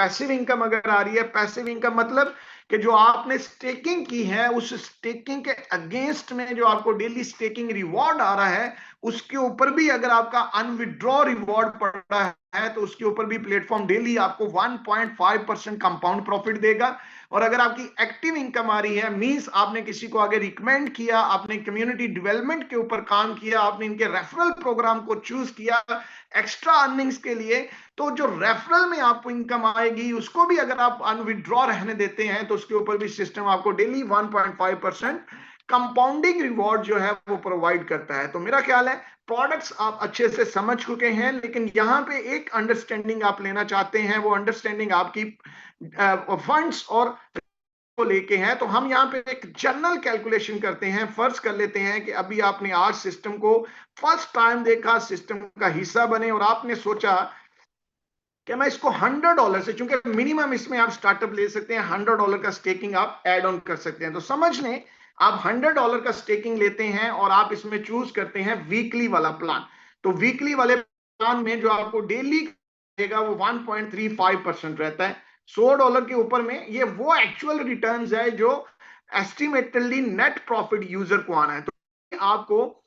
Passive income अगर आ रही है, पैसिव इनकम मतलब कि जो आपने स्टेकिंग की है उस स्टेकिंग के अगेंस्ट में जो आपको डेली स्टेकिंग रिवॉर्ड आ रहा है, उसके ऊपर भी अगर आपका अनविड्रॉ रिवॉर्ड पड़ रहा है तो उसके ऊपर भी प्लेटफॉर्म डेली आपको 1.5% कंपाउंड प्रॉफिट देगा। और अगर आपकी एक्टिव इनकम आ रही है, मींस आपने किसी को आगे रिकमेंड किया, आपने कम्युनिटी डेवलपमेंट के ऊपर काम किया, आपने इनके रेफरल प्रोग्राम को चूज किया एक्स्ट्रा अर्निंग्स के लिए, तो जो रेफरल में आपको इनकम आएगी उसको भी अगर आप अनविड्रॉ रहने देते हैं तो उसके ऊपर भी सिस्टम आपको डेली 1.5% कंपाउंडिंग रिवॉर्ड जो है वो प्रोवाइड करता है। तो मेरा ख्याल है प्रोडक्ट्स आप अच्छे से समझ चुके हैं, लेकिन यहां पे एक अंडरस्टैंडिंग आप लेना चाहते हैं, वो अंडरस्टैंडिंग आपकी फंड्स और को लेके हैं। तो हम यहाँ पे एक जनरल कैलकुलेशन करते हैं। फर्ज कर लेते हैं कि अभी आपने आज सिस्टम को फर्स्ट टाइम देखा, सिस्टम का हिस्सा बने और आपने सोचा कि मैं इसको $100 से, चूंकि मिनिमम इसमें आप स्टार्टअप ले सकते हैं, $100 का स्टेकिंग आप ऐड ऑन कर सकते हैं। तो समझ लें आप $100 का स्टेकिंग लेते हैं और आप इसमें चूज करते हैं वीकली वाला प्लान। तो वीकली वाले प्लान में जो आपको डेली देगा वो 1.35% रहता है। $100 के ऊपर में ये वो एक्चुअल रिटर्न्स है जो एस्टिमेटेडली नेट प्रॉफिट यूजर को आना है। तो आपको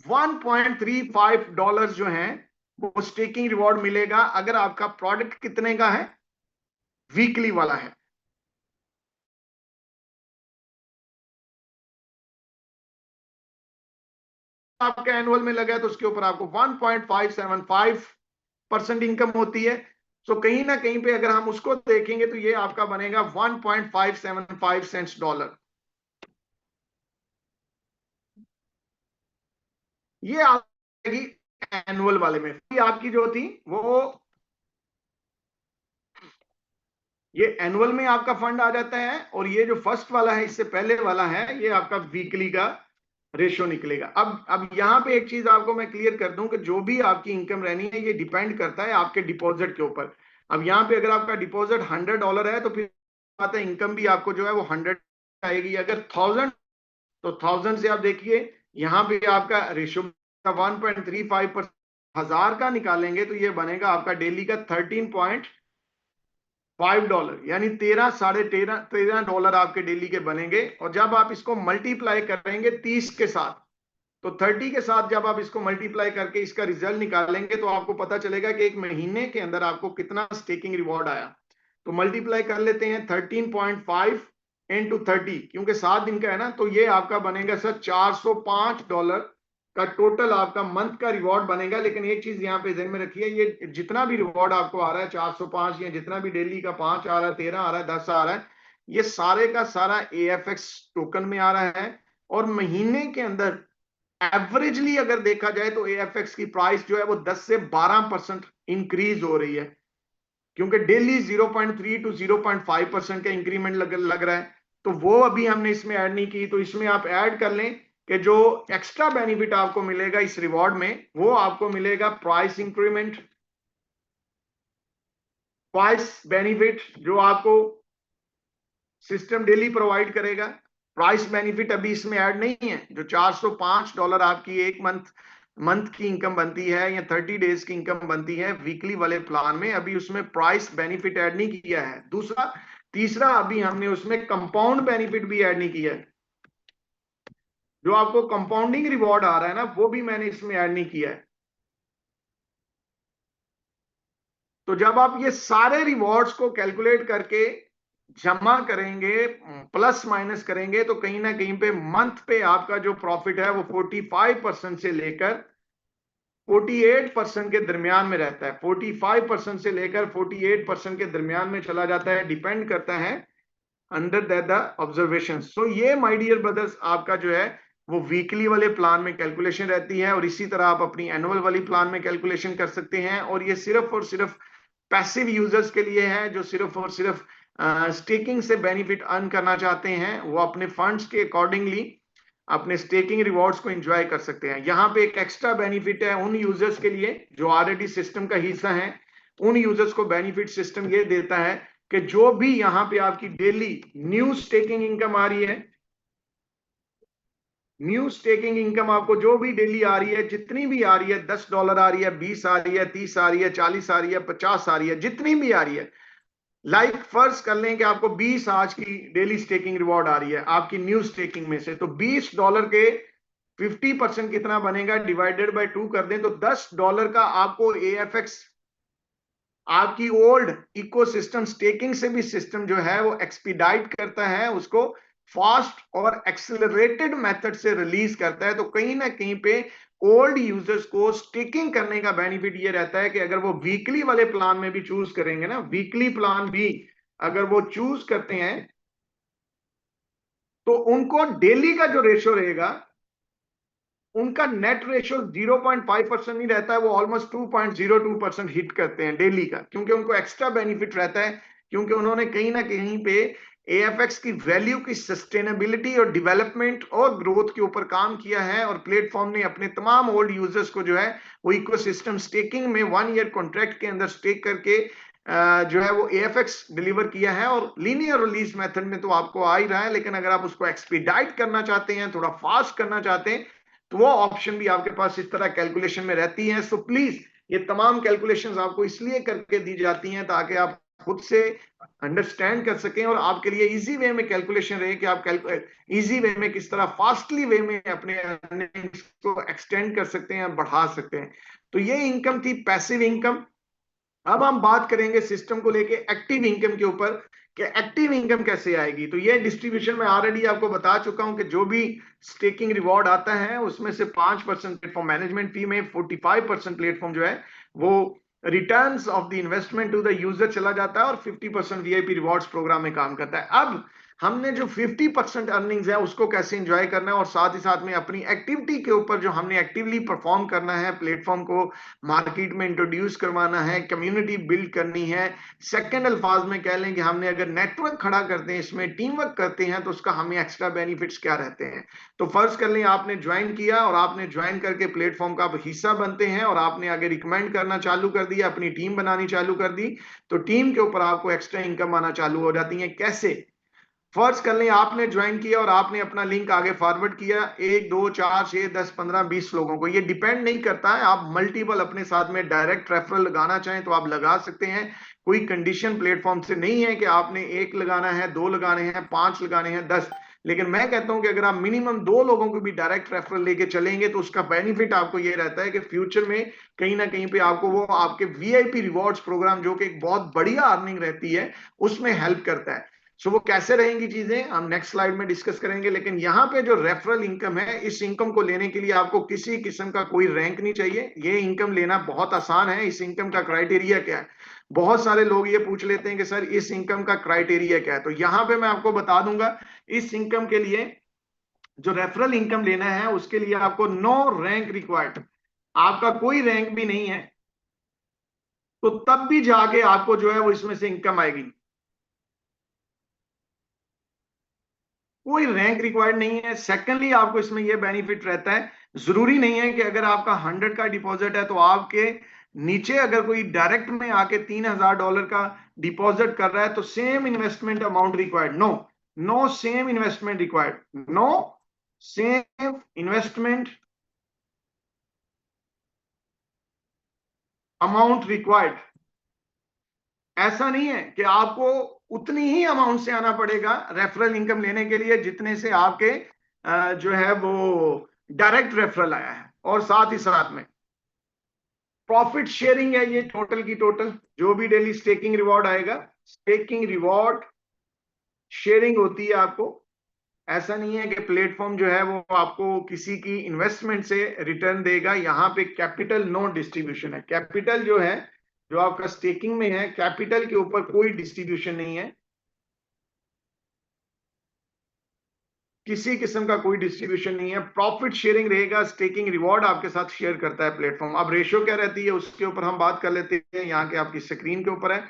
$1.35 जो है वो स्टेकिंग रिवॉर्ड मिलेगा अगर आपका प्रोडक्ट कितने का है, वीकली वाला है। आपका एनुअल में लगा है तो उसके ऊपर आपको 1.575% इनकम होती है। सो कहीं ना कहीं पे अगर हम उसको देखेंगे तो ये आपका बनेगा 1.575 सेंट्स डॉलर। ये आएगी एनुअल वाले में। आपकी जो थी वो ये एनुअल में आपका फंड आ जाता है, और ये जो फर्स्ट वाला है इससे पहले वाला है ये आपका वीकली का रेशो निकलेगा। अब यहां पे एक चीज आपको मैं क्लियर कर दूं कि जो भी आपकी इनकम रहनी है ये डिपेंड करता है आपके डिपॉजिट के ऊपर। अब यहाँ पे अगर आपका डिपॉजिट $100 है तो फिर बात है इनकम भी आपको जो है वो 100 आएगी। अगर 1000 तो 1000 से आप देखिए यहाँ पे आपका रेशो 1.35%, 1000 का निकालेंगे तो ये बनेगा आपका डेली का $13.5, यानी 13 $13.5 आपके डेली के बनेंगे। और जब आप इसको मल्टीप्लाई करेंगे 30 के साथ, तो 30 के साथ जब आप इसको मल्टीप्लाई करके इसका रिजल्ट निकालेंगे तो आपको पता चलेगा कि एक महीने के अंदर आपको कितना स्टेकिंग रिवॉर्ड आया। तो मल्टीप्लाई कर लेते हैं 13.5 इंटू 30, क्योंकि 7 दिन का है ना, तो ये आपका बनेगा सर $405 का टोटल आपका मंथ का रिवॉर्ड बनेगा। लेकिन एक चीज यहाँ पे ध्यान में रखिए, ये जितना भी रिवॉर्ड आपको आ रहा है 405 या जितना भी डेली का 5 आ रहा है, 13 आ रहा है, 10 आ रहा है, ये सारे का सारा AFX टोकन में आ रहा है। और महीने के अंदर एवरेजली अगर देखा जाए तो AFX की प्राइस जो है वो 10 से 12% इंक्रीज हो रही है, क्योंकि डेली 0.3 टू 0.5% का इंक्रीमेंट लग रहा है। तो वो अभी हमने इसमें ऐड नहीं की, तो इसमें आप ऐड कर लें कि जो एक्स्ट्रा बेनिफिट आपको मिलेगा इस रिवॉर्ड में वो आपको मिलेगा प्राइस इंक्रीमेंट, प्राइस बेनिफिट जो आपको सिस्टम डेली प्रोवाइड करेगा। प्राइस बेनिफिट अभी इसमें ऐड नहीं है। जो $405 आपकी एक मंथ की इनकम बनती है या 30 डेज की इनकम बनती है वीकली वाले प्लान में, अभी उसमें प्राइस बेनिफिट ऐड नहीं किया है। तीसरा अभी हमने उसमें कंपाउंड बेनिफिट भी ऐड नहीं किया है। जो आपको कंपाउंडिंग रिवॉर्ड आ रहा है ना, वो भी मैंने इसमें ऐड नहीं किया है। तो जब आप ये सारे रिवॉर्ड्स को कैलकुलेट करके जमा करेंगे, प्लस माइनस करेंगे, तो कहीं ना कहीं पे मंथ पे आपका जो प्रॉफिट है वो 45% से लेकर 48% के दरमियान में रहता है। 45% से लेकर 48% के दरमियान में चला जाता है, डिपेंड करता है अंडर द ऑब्जर्वेशन। सो ये माय डियर ब्रदर्स आपका जो है वो वीकली वाले प्लान में कैलकुलेशन रहती है, और इसी तरह आप अपनी एनुअल वाली प्लान में कैलकुलेशन कर सकते हैं। और ये सिर्फ और सिर्फ पैसिव यूजर्स के लिए है जो सिर्फ और सिर्फ स्टेकिंग से बेनिफिट अर्न करना चाहते हैं। वो अपने फंड्स के अकॉर्डिंगली अपने स्टेकिंग रिवॉर्ड्स को एंजॉय कर सकते हैं। यहाँ पे एक एक्स्ट्रा बेनिफिट है उन यूजर्स के लिए जो ऑलरेडी सिस्टम का हिस्सा है। उन यूजर्स को बेनिफिट सिस्टम ये देता है कि जो भी यहाँ पे आपकी डेली न्यू स्टेकिंग इनकम आ रही है, न्यू स्टेकिंग इनकम आपको जो भी डेली आ रही है, जितनी भी आ रही है, $10 आ रही है, 20 आ रही है, 30 आ रही है, 40 आ रही है, 50 आ रही है, जितनी भी आ रही है, लाइक फर्ज कर लें कि आपको 20 आज की डेली स्टेकिंग रिवॉर्ड आ रही है आपकी न्यू स्टेकिंग में से, तो $20 के 50% कितना बनेगा, डिवाइडेड बाय 2 कर दें तो $10 का आपको एएफएक्स आपकी ओल्ड इकोसिस्टम स्टेकिंग से भी सिस्टम जो है वो एक्सपीडाइट करता है, उसको फास्ट और एक्सेलरेटेड मेथड से रिलीज करता है। तो कहीं ना कहीं पे ओल्ड यूजर्स को स्टेकिंग करने का बेनिफिट ये रहता है कि अगर वो वीकली वाले प्लान में भी चूज करेंगे ना, वीकली प्लान भी अगर वो चूज करते हैं तो उनको डेली का जो रेशियो रहेगा, उनका नेट रेशियो 0.5% नहीं रहता है, वो ऑलमोस्ट 2.02% हिट करते हैं डेली का, क्योंकि उनको एक्स्ट्रा बेनिफिट रहता है, क्योंकि उन्होंने कहीं ना कहीं पे एएफएक्स की वैल्यू की सस्टेनेबिलिटी और डेवलपमेंट और ग्रोथ के ऊपर काम किया है। और प्लेटफॉर्म ने अपने तमाम ओल्ड यूजर्स को जो है वो इकोसिस्टम स्टेकिंग में 1 ईयर कॉन्ट्रैक्ट के अंदर स्टेक करके जो है वो एएफएक्स डिलीवर किया है। और लीनियर रिलीज मेथड में तो आपको आ ही रहा है, लेकिन अगर आप उसको एक्सपीडाइट करना चाहते हैं, थोड़ा फास्ट करना चाहते हैं, तो वो ऑप्शन भी आपके पास इस तरह कैलकुलेशन में रहती है। सो प्लीज ये तमाम कैलकुलेशंस आपको इसलिए करके दी जाती हैं ताकि आप खुद से अंडरस्टैंड कर सकें और आपके लिए इजी वे में कैलकुलेशन रहे कि आप इजी वे में किस तरह फास्टली वे में अपने अर्निंग्स को एक्सटेंड कर सकते हैं, बढ़ा सकते हैं। तो ये इनकम थी पैसिव इनकम। अब हम बात करेंगे सिस्टम को लेके एक्टिव इनकम के ऊपर कि एक्टिव इनकम कैसे आएगी। तो ये डिस्ट्रीब्यूशन में ऑलरेडी आपको बता चुका हूं कि जो भी स्टेकिंग रिवॉर्ड आता है उसमें से 5% प्लेटफॉर्म मैनेजमेंट फी में, 45% प्लेटफॉर्म जो है वो returns of the investment to the user चला जाता है और 50% वीआईपी रिवॉर्ड्स प्रोग्राम में काम करता है। अब हमने जो 50% अर्निंग्स है उसको कैसे एंजॉय करना है और साथ ही साथ में अपनी एक्टिविटी के ऊपर जो हमने एक्टिवली परफॉर्म करना है, प्लेटफॉर्म को मार्केट में इंट्रोड्यूस करवाना है, कम्युनिटी बिल्ड करनी है। सेकंड अल्फाज में कह लें कि हमने अगर नेटवर्क खड़ा करते हैं, इसमें टीम वर्क करते हैं, तो उसका हमें एक्स्ट्रा बेनिफिट्स क्या रहते हैं। तो फर्ज कर लें आपने ज्वाइन किया और आपने ज्वाइन करके प्लेटफॉर्म का हिस्सा बनते हैं और आपने आगे रिकमेंड करना चालू कर दिया, अपनी टीम बनानी चालू कर दी, तो टीम के ऊपर आपको एक्स्ट्रा इनकम आना चालू हो जाती है। कैसे? फर्ज कर लें आपने ज्वाइन किया और आपने अपना लिंक आगे फॉरवर्ड किया 1 2 4 6 10 15 20 लोगों को। ये डिपेंड नहीं करता है, आप मल्टीपल अपने साथ में डायरेक्ट रेफरल लगाना चाहें तो आप लगा सकते हैं। कोई कंडीशन प्लेटफॉर्म से नहीं है कि आपने 1 लगाना है, 2 लगाने हैं, 5 लगाने हैं, 10। लेकिन मैं कहता हूं कि अगर आप मिनिमम 2 लोगों को भी डायरेक्ट रेफरल लेके चलेंगे तो उसका बेनिफिट आपको ये रहता है कि फ्यूचर में कहीं ना कहीं पे आपको वो आपके वीआईपी रिवॉर्ड्स प्रोग्राम, जो कि एक बहुत बढ़िया अर्निंग रहती है, उसमें हेल्प करता है। सो वो कैसे रहेंगी चीजें हम नेक्स्ट स्लाइड में डिस्कस करेंगे। लेकिन यहाँ पे जो रेफरल इनकम है, इस इनकम को लेने के लिए आपको किसी किस्म का कोई रैंक नहीं चाहिए। ये इनकम लेना बहुत आसान है। इस इनकम का क्राइटेरिया क्या है? बहुत सारे लोग ये पूछ लेते हैं कि सर इस इनकम का क्राइटेरिया क्या है। तो यहाँ पे मैं आपको बता दूंगा, इस इनकम के लिए जो रेफरल इनकम लेना है उसके लिए आपको नो रैंक रिक्वायर्ड, आपका कोई रैंक भी नहीं है, तो तब भी जाके आपको जो है वो इसमें से इनकम आएगी। कोई रैंक रिक्वायर्ड नहीं है। सेकेंडली आपको इसमें यह बेनिफिट रहता है, जरूरी नहीं है कि अगर आपका 100 का डिपॉजिट है तो आपके नीचे अगर कोई डायरेक्ट में आके $3000 का डिपॉजिट कर रहा है तो same investment amount required. No, no same investment required, no same investment amount required. ऐसा नहीं है कि आपको उतनी ही अमाउंट से आना पड़ेगा रेफरल इनकम लेने के लिए जितने से आपके जो है वो डायरेक्ट रेफरल आया है। और साथ ही साथ में प्रॉफिट शेयरिंग है, ये टोटल की टोटल जो भी डेली स्टेकिंग रिवॉर्ड आएगा, स्टेकिंग रिवॉर्ड शेयरिंग होती है आपको। ऐसा नहीं है कि प्लेटफॉर्म जो है वो आपको किसी की इन्वेस्टमेंट से रिटर्न देगा। यहाँ पे कैपिटल नो डिस्ट्रीब्यूशन है। कैपिटल जो है, जो आपका स्टेकिंग में है, कैपिटल के ऊपर कोई डिस्ट्रीब्यूशन नहीं है, किसी किस्म का कोई डिस्ट्रीब्यूशन नहीं है। प्रॉफिट शेयरिंग रहेगा, स्टेकिंग रिवॉर्ड आपके साथ शेयर करता है प्लेटफॉर्म। अब रेशियो क्या रहती है उसके ऊपर हम बात कर लेते हैं, यहाँ के आपकी स्क्रीन के ऊपर है।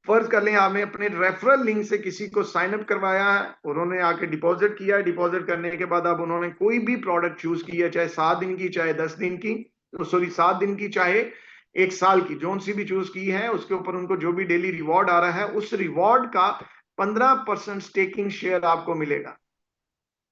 फर्ज कर लें आपने अपने रेफरल लिंक से किसी को साइन अप करवाया है, उन्होंने आके डिपॉजिट किया है, डिपॉजिट करने के बाद अब उन्होंने कोई भी प्रोडक्ट चूज की है, चाहे 7 दिन की, चाहे 10 दिन की, सॉरी 7 दिन की, चाहे 1 साल की, जोन सी भी चूज की है, उसके ऊपर उनको जो भी डेली रिवॉर्ड आ रहा है उस रिवॉर्ड का 15% स्टेकिंग शेयर आपको मिलेगा।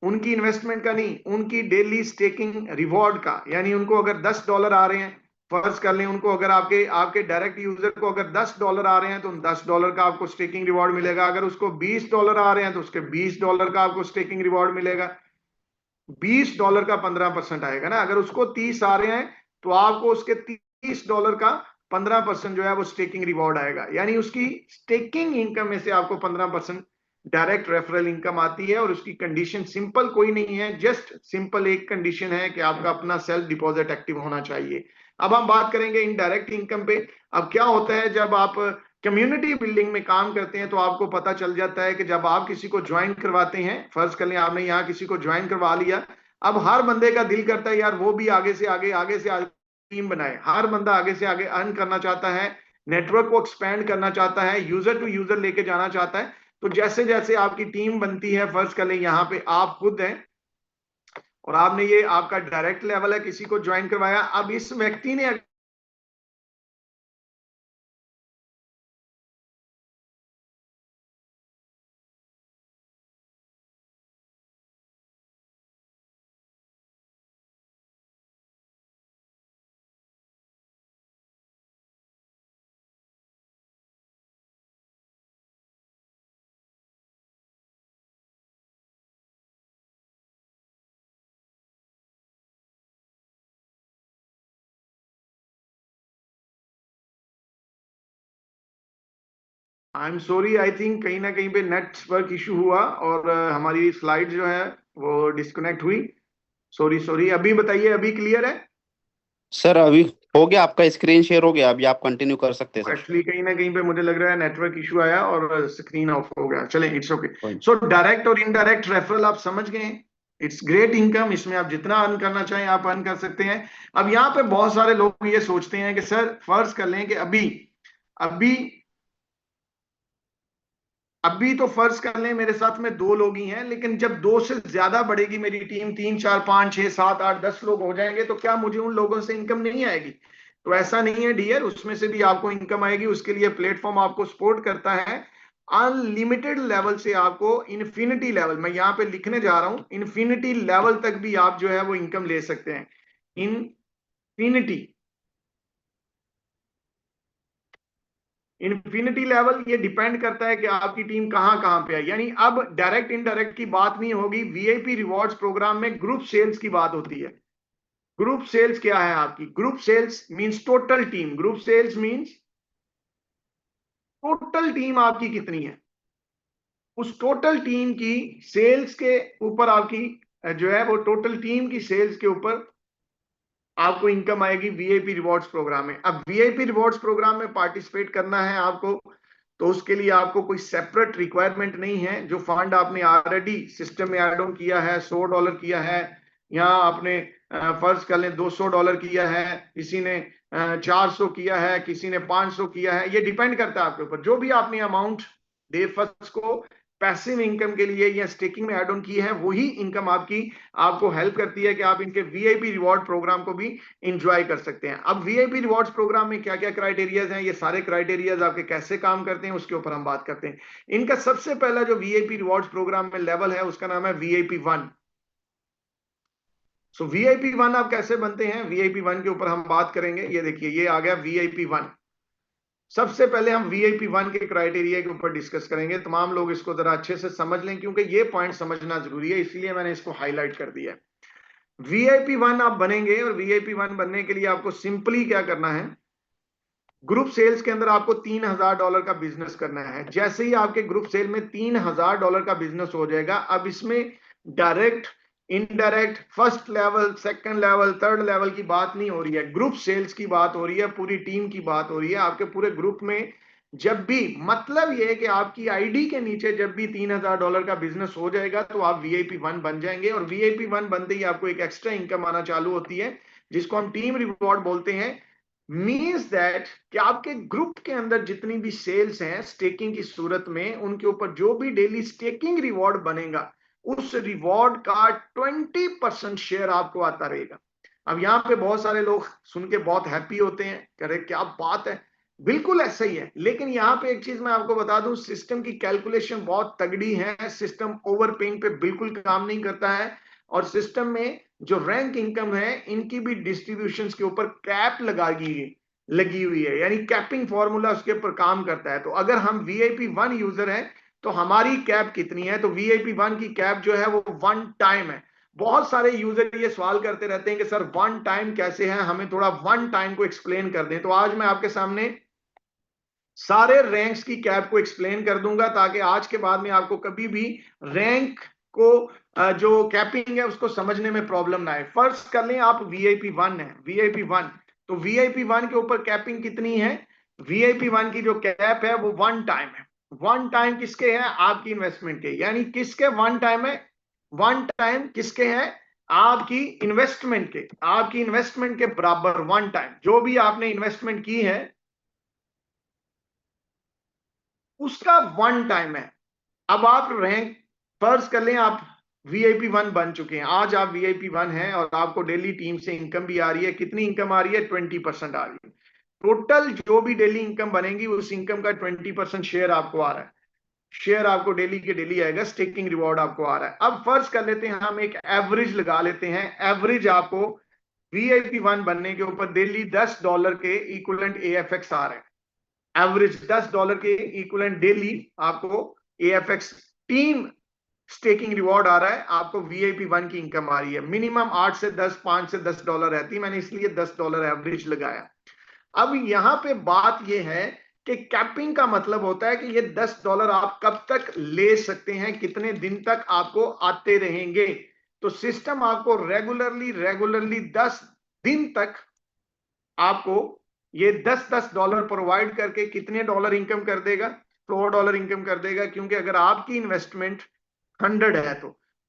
उनकी इन्वेस्टमेंट का नहीं, उनकी डेली स्टेकिंग रिवॉर्ड का। यानी उनको अगर $10 आ रहे हैं फर्ज कर लें उनको, अगर आपके आपके डायरेक्ट यूजर को अगर $10 आ रहे हैं तो $10 का आपको स्टेकिंग रिवॉर्ड मिलेगा। अगर उसको $20 आ रहे हैं तो उसके $20 का आपको स्टेकिंग रिवॉर्ड मिलेगा। $20 का 15% आएगा ना। अगर उसको 30 आ रहे हैं तो आपको उसके $30 का 15% जो है वो स्टेकिंग रिवॉर्ड आएगा। यानी उसकी स्टेकिंग इनकम में से आपको 15% डायरेक्ट रेफरल इनकम आती है। और उसकी कंडीशन सिंपल कोई नहीं है, जस्ट सिंपल एक कंडीशन है कि आपका अपना सेल्फ डिपॉजिट एक्टिव होना चाहिए। अब हम बात करेंगे इनडायरेक्ट इनकम पे। अब क्या होता है, जब आप कम्युनिटी बिल्डिंग में काम करते हैं तो आपको पता चल जाता है कि जब आप किसी को ज्वाइन करवाते हैं, फर्ज कर लें आपने यहाँ किसी को ज्वाइन करवा लिया, अब हर बंदे का दिल करता है यार वो भी आगे से आगे आगे से आगे टीम बनाए। हर बंदा आगे से आगे अर्न करना चाहता है, नेटवर्क को एक्सपेंड करना चाहता है, यूजर टू यूजर लेके जाना चाहता है। तो जैसे जैसे आपकी टीम बनती है, फर्ज कर लें यहाँ पे आप खुद हैं और आपने ये आपका डायरेक्ट लेवल है, किसी को ज्वाइन करवाया, अब इस व्यक्ति ने I am sorry, I think कहीं ना कहीं पे नेटवर्क इशू हुआ और हमारी स्लाइड जो है वो डिस्कनेक्ट हुई। सॉरी सॉरी, अभी बताइए, अभी क्लियर है? सर अभी हो गया, आपका स्क्रीन शेयर हो गया, अभी आप कंटिन्यू कर सकते हैं सर। एक्चुअली कहीं ना कहीं पे मुझे लग रहा है नेटवर्क इशू आया और स्क्रीन ऑफ हो गया। चलें, इट्स ओके। कोई सो डायरेक्ट और इनडायरेक्ट रेफरल आप समझ गए। इट्स ग्रेट इनकम, इसमें आप जितना अर्न करना चाहें आप अर्न कर सकते हैं। अब यहाँ पे बहुत सारे लोग ये सोचते हैं कि सर फर्ज कर लें कि अभी अभी अभी तो फर्ज कर लें मेरे साथ में 2 लोग ही हैं, लेकिन जब 2 से ज्यादा बढ़ेगी मेरी टीम, 3 4 5 6 7 8 10 लोग हो जाएंगे, तो क्या मुझे उन लोगों से इनकम नहीं आएगी? तो ऐसा नहीं है डियर, उसमें से भी आपको इनकम आएगी। उसके लिए प्लेटफॉर्म आपको सपोर्ट करता है। अनलिमिटेड लेवल से आपको इन्फिनिटी लेवल, मैं यहाँ पे लिखने जा रहा हूं, इन्फिनिटी लेवल तक भी आप जो है वो इनकम ले सकते हैं। इनफिनिटी, इन्फिनिटी लेवल ये डिपेंड करता है कि आपकी टीम कहां कहां पे है। यानी अब डायरेक्ट इनडायरेक्ट की बात नहीं होगी, वीआईपी रिवॉर्ड्स प्रोग्राम में ग्रुप सेल्स की बात होती है। ग्रुप सेल्स क्या है आपकी? Group sales means total team. Group sales means total team आपकी कितनी है, उस टोटल टीम की सेल्स के ऊपर आपकी जो है वो टोटल टीम की सेल्स के ऊपर आपको इनकम आएगी वीआईपी रिवॉर्ड्स प्रोग्राम में। अब वीआईपी रिवॉर्ड्स प्रोग्राम में पार्टिसिपेट करना है आपको, तो उसके लिए आपको कोई सेपरेट रिक्वायरमेंट नहीं है। जो फंड आपने ऑलरेडी सिस्टम में ऐड ऑन किया है, $100 किया है, यहाँ आपने फर्ज कर लें $200 किया है, किसी ने 400 किया है, किसी ने 500 किया है, ये डिपेंड करता है आपके ऊपर। जो भी आपने अमाउंट डे फर्स्ट को पैसिव इनकम के लिए या स्टेकिंग में ऐड ऑन की है, वही इनकम आपकी आपको हेल्प करती है कि आप इनके वीआईपी रिवॉर्ड प्रोग्राम को भी इंजॉय कर सकते हैं। अब वीआईपी रिवॉर्ड्स प्रोग्राम में क्या क्या क्राइटेरियाज हैं, ये सारे क्राइटेरियाज आपके कैसे काम करते हैं उसके ऊपर हम बात करते हैं। इनका सबसे पहला जो वीआईपी रिवॉर्ड्स प्रोग्राम में लेवल है उसका नाम है VIP 1। सो VIP 1 आप कैसे बनते हैं, VIP 1 के ऊपर हम बात करेंगे। ये देखिए, ये आ गया VIP 1। सबसे पहले हम VIP 1 के क्राइटेरिया के ऊपर डिस्कस करेंगे। तमाम लोग इसको जरा अच्छे से समझ लें क्योंकि ये पॉइंट समझना जरूरी है, इसलिए मैंने इसको हाईलाइट कर दिया है। VIP 1 आप बनेंगे और VIP 1 बनने के लिए आपको सिंपली क्या करना है, ग्रुप सेल्स के अंदर आपको $3000 का बिजनेस करना है। जैसे ही आपके ग्रुप सेल में $3000 का बिजनेस हो जाएगा, अब इसमें direct indirect first level second level third level की बात नहीं हो रही है, ग्रुप सेल्स की बात हो रही है, पूरी टीम की बात हो रही है। आपके पूरे ग्रुप में जब भी, मतलब ये है कि आपकी आईडी के नीचे जब भी $3000 का बिजनेस हो जाएगा तो आप VIP 1 बन जाएंगे। और VIP 1 बनते ही आपको एक एक्स्ट्रा इनकम आना चालू होती है जिसको हम टीम रिवॉर्ड बोलते हैं। मीन्स दैट कि आपके ग्रुप के अंदर जितनी भी सेल्स हैं स्टेकिंग की सूरत में, उनके ऊपर जो भी डेली स्टेकिंग रिवॉर्ड बनेगा उस रिवॉर्ड का 20% शेयर आपको आता रहेगा। अब यहाँ पे बहुत सारे लोग सुन के बहुत हैप्पी होते हैं, कह रहे क्या बात है, बिल्कुल ऐसा ही है। लेकिन यहाँ पे एक चीज मैं आपको बता दूं, सिस्टम की कैलकुलेशन बहुत तगड़ी है, सिस्टम ओवर पेइंग पे बिल्कुल काम नहीं करता है। और सिस्टम में जो रैंक इनकम है इनकी भी डिस्ट्रीब्यूशन के ऊपर कैप लगी हुई है, यानी कैपिंग फॉर्मूला उसके ऊपर काम करता है। तो अगर हम VIP1 यूजर हैं तो हमारी कैप कितनी है, तो VIP1 की कैप जो है वो 1 टाइम है। बहुत सारे यूजर ये सवाल करते रहते हैं कि सर 1 टाइम कैसे है, हमें थोड़ा 1 टाइम को एक्सप्लेन कर दें। तो आज मैं आपके सामने सारे रैंक्स की कैप को एक्सप्लेन कर दूंगा ताकि आज के बाद में आपको कभी भी रैंक को जो कैपिंग है उसको समझने में प्रॉब्लम ना आए। फर्स्ट कर लें आप VIP1 है, VIP1, तो VIP1 के ऊपर कैपिंग कितनी है, VIP1 की जो कैप है वो 1 टाइम है। 1 टाइम किसके है, आपकी इन्वेस्टमेंट के, यानी किसके 1 टाइम है, 1 टाइम किसके है, आपकी इन्वेस्टमेंट के, आपकी इन्वेस्टमेंट के बराबर 1 टाइम जो भी आपने इन्वेस्टमेंट की है उसका 1 टाइम है। अब आप रैंक फर्ज कर लें आप VIP1 बन चुके हैं, आज आप VIP1 हैं और आपको डेली टीम से इनकम भी आ रही है। कितनी इनकम आ रही है, 20% आ रही है। टोटल जो भी डेली इनकम बनेगी उस इनकम का 20% शेयर आपको आ रहा है। शेयर आपको डेली के डेली आएगा, स्टेकिंग रिवॉर्ड आपको आ रहा है। अब फर्ज कर लेते हैं हम एक एवरेज लगा लेते हैं, एवरेज आपको VIP1 बनने के ऊपर डेली $10 के इक्विवेलेंट AFX आ रहे हैं। एवरेज $10 के इक्विवेलेंट डेली आपको AFX टीम स्टेकिंग रिवॉर्ड आ रहा है, आपको VIP1 की इनकम आ रही है। मिनिमम 8 से 10, 5 से $10 रहती है, मैंने इसलिए $10 एवरेज लगाया। अब यहां पे बात यह है कि कैपिंग का मतलब होता है कि ये $10 आप कब तक ले सकते हैं, कितने दिन तक आपको आते रहेंगे। तो सिस्टम आपको रेगुलरली 10 दिन तक आपको ये $10 प्रोवाइड करके कितने डॉलर इनकम कर देगा, $100 इनकम कर देगा। क्योंकि अगर आपकी इन्वेस्टमेंट 100 है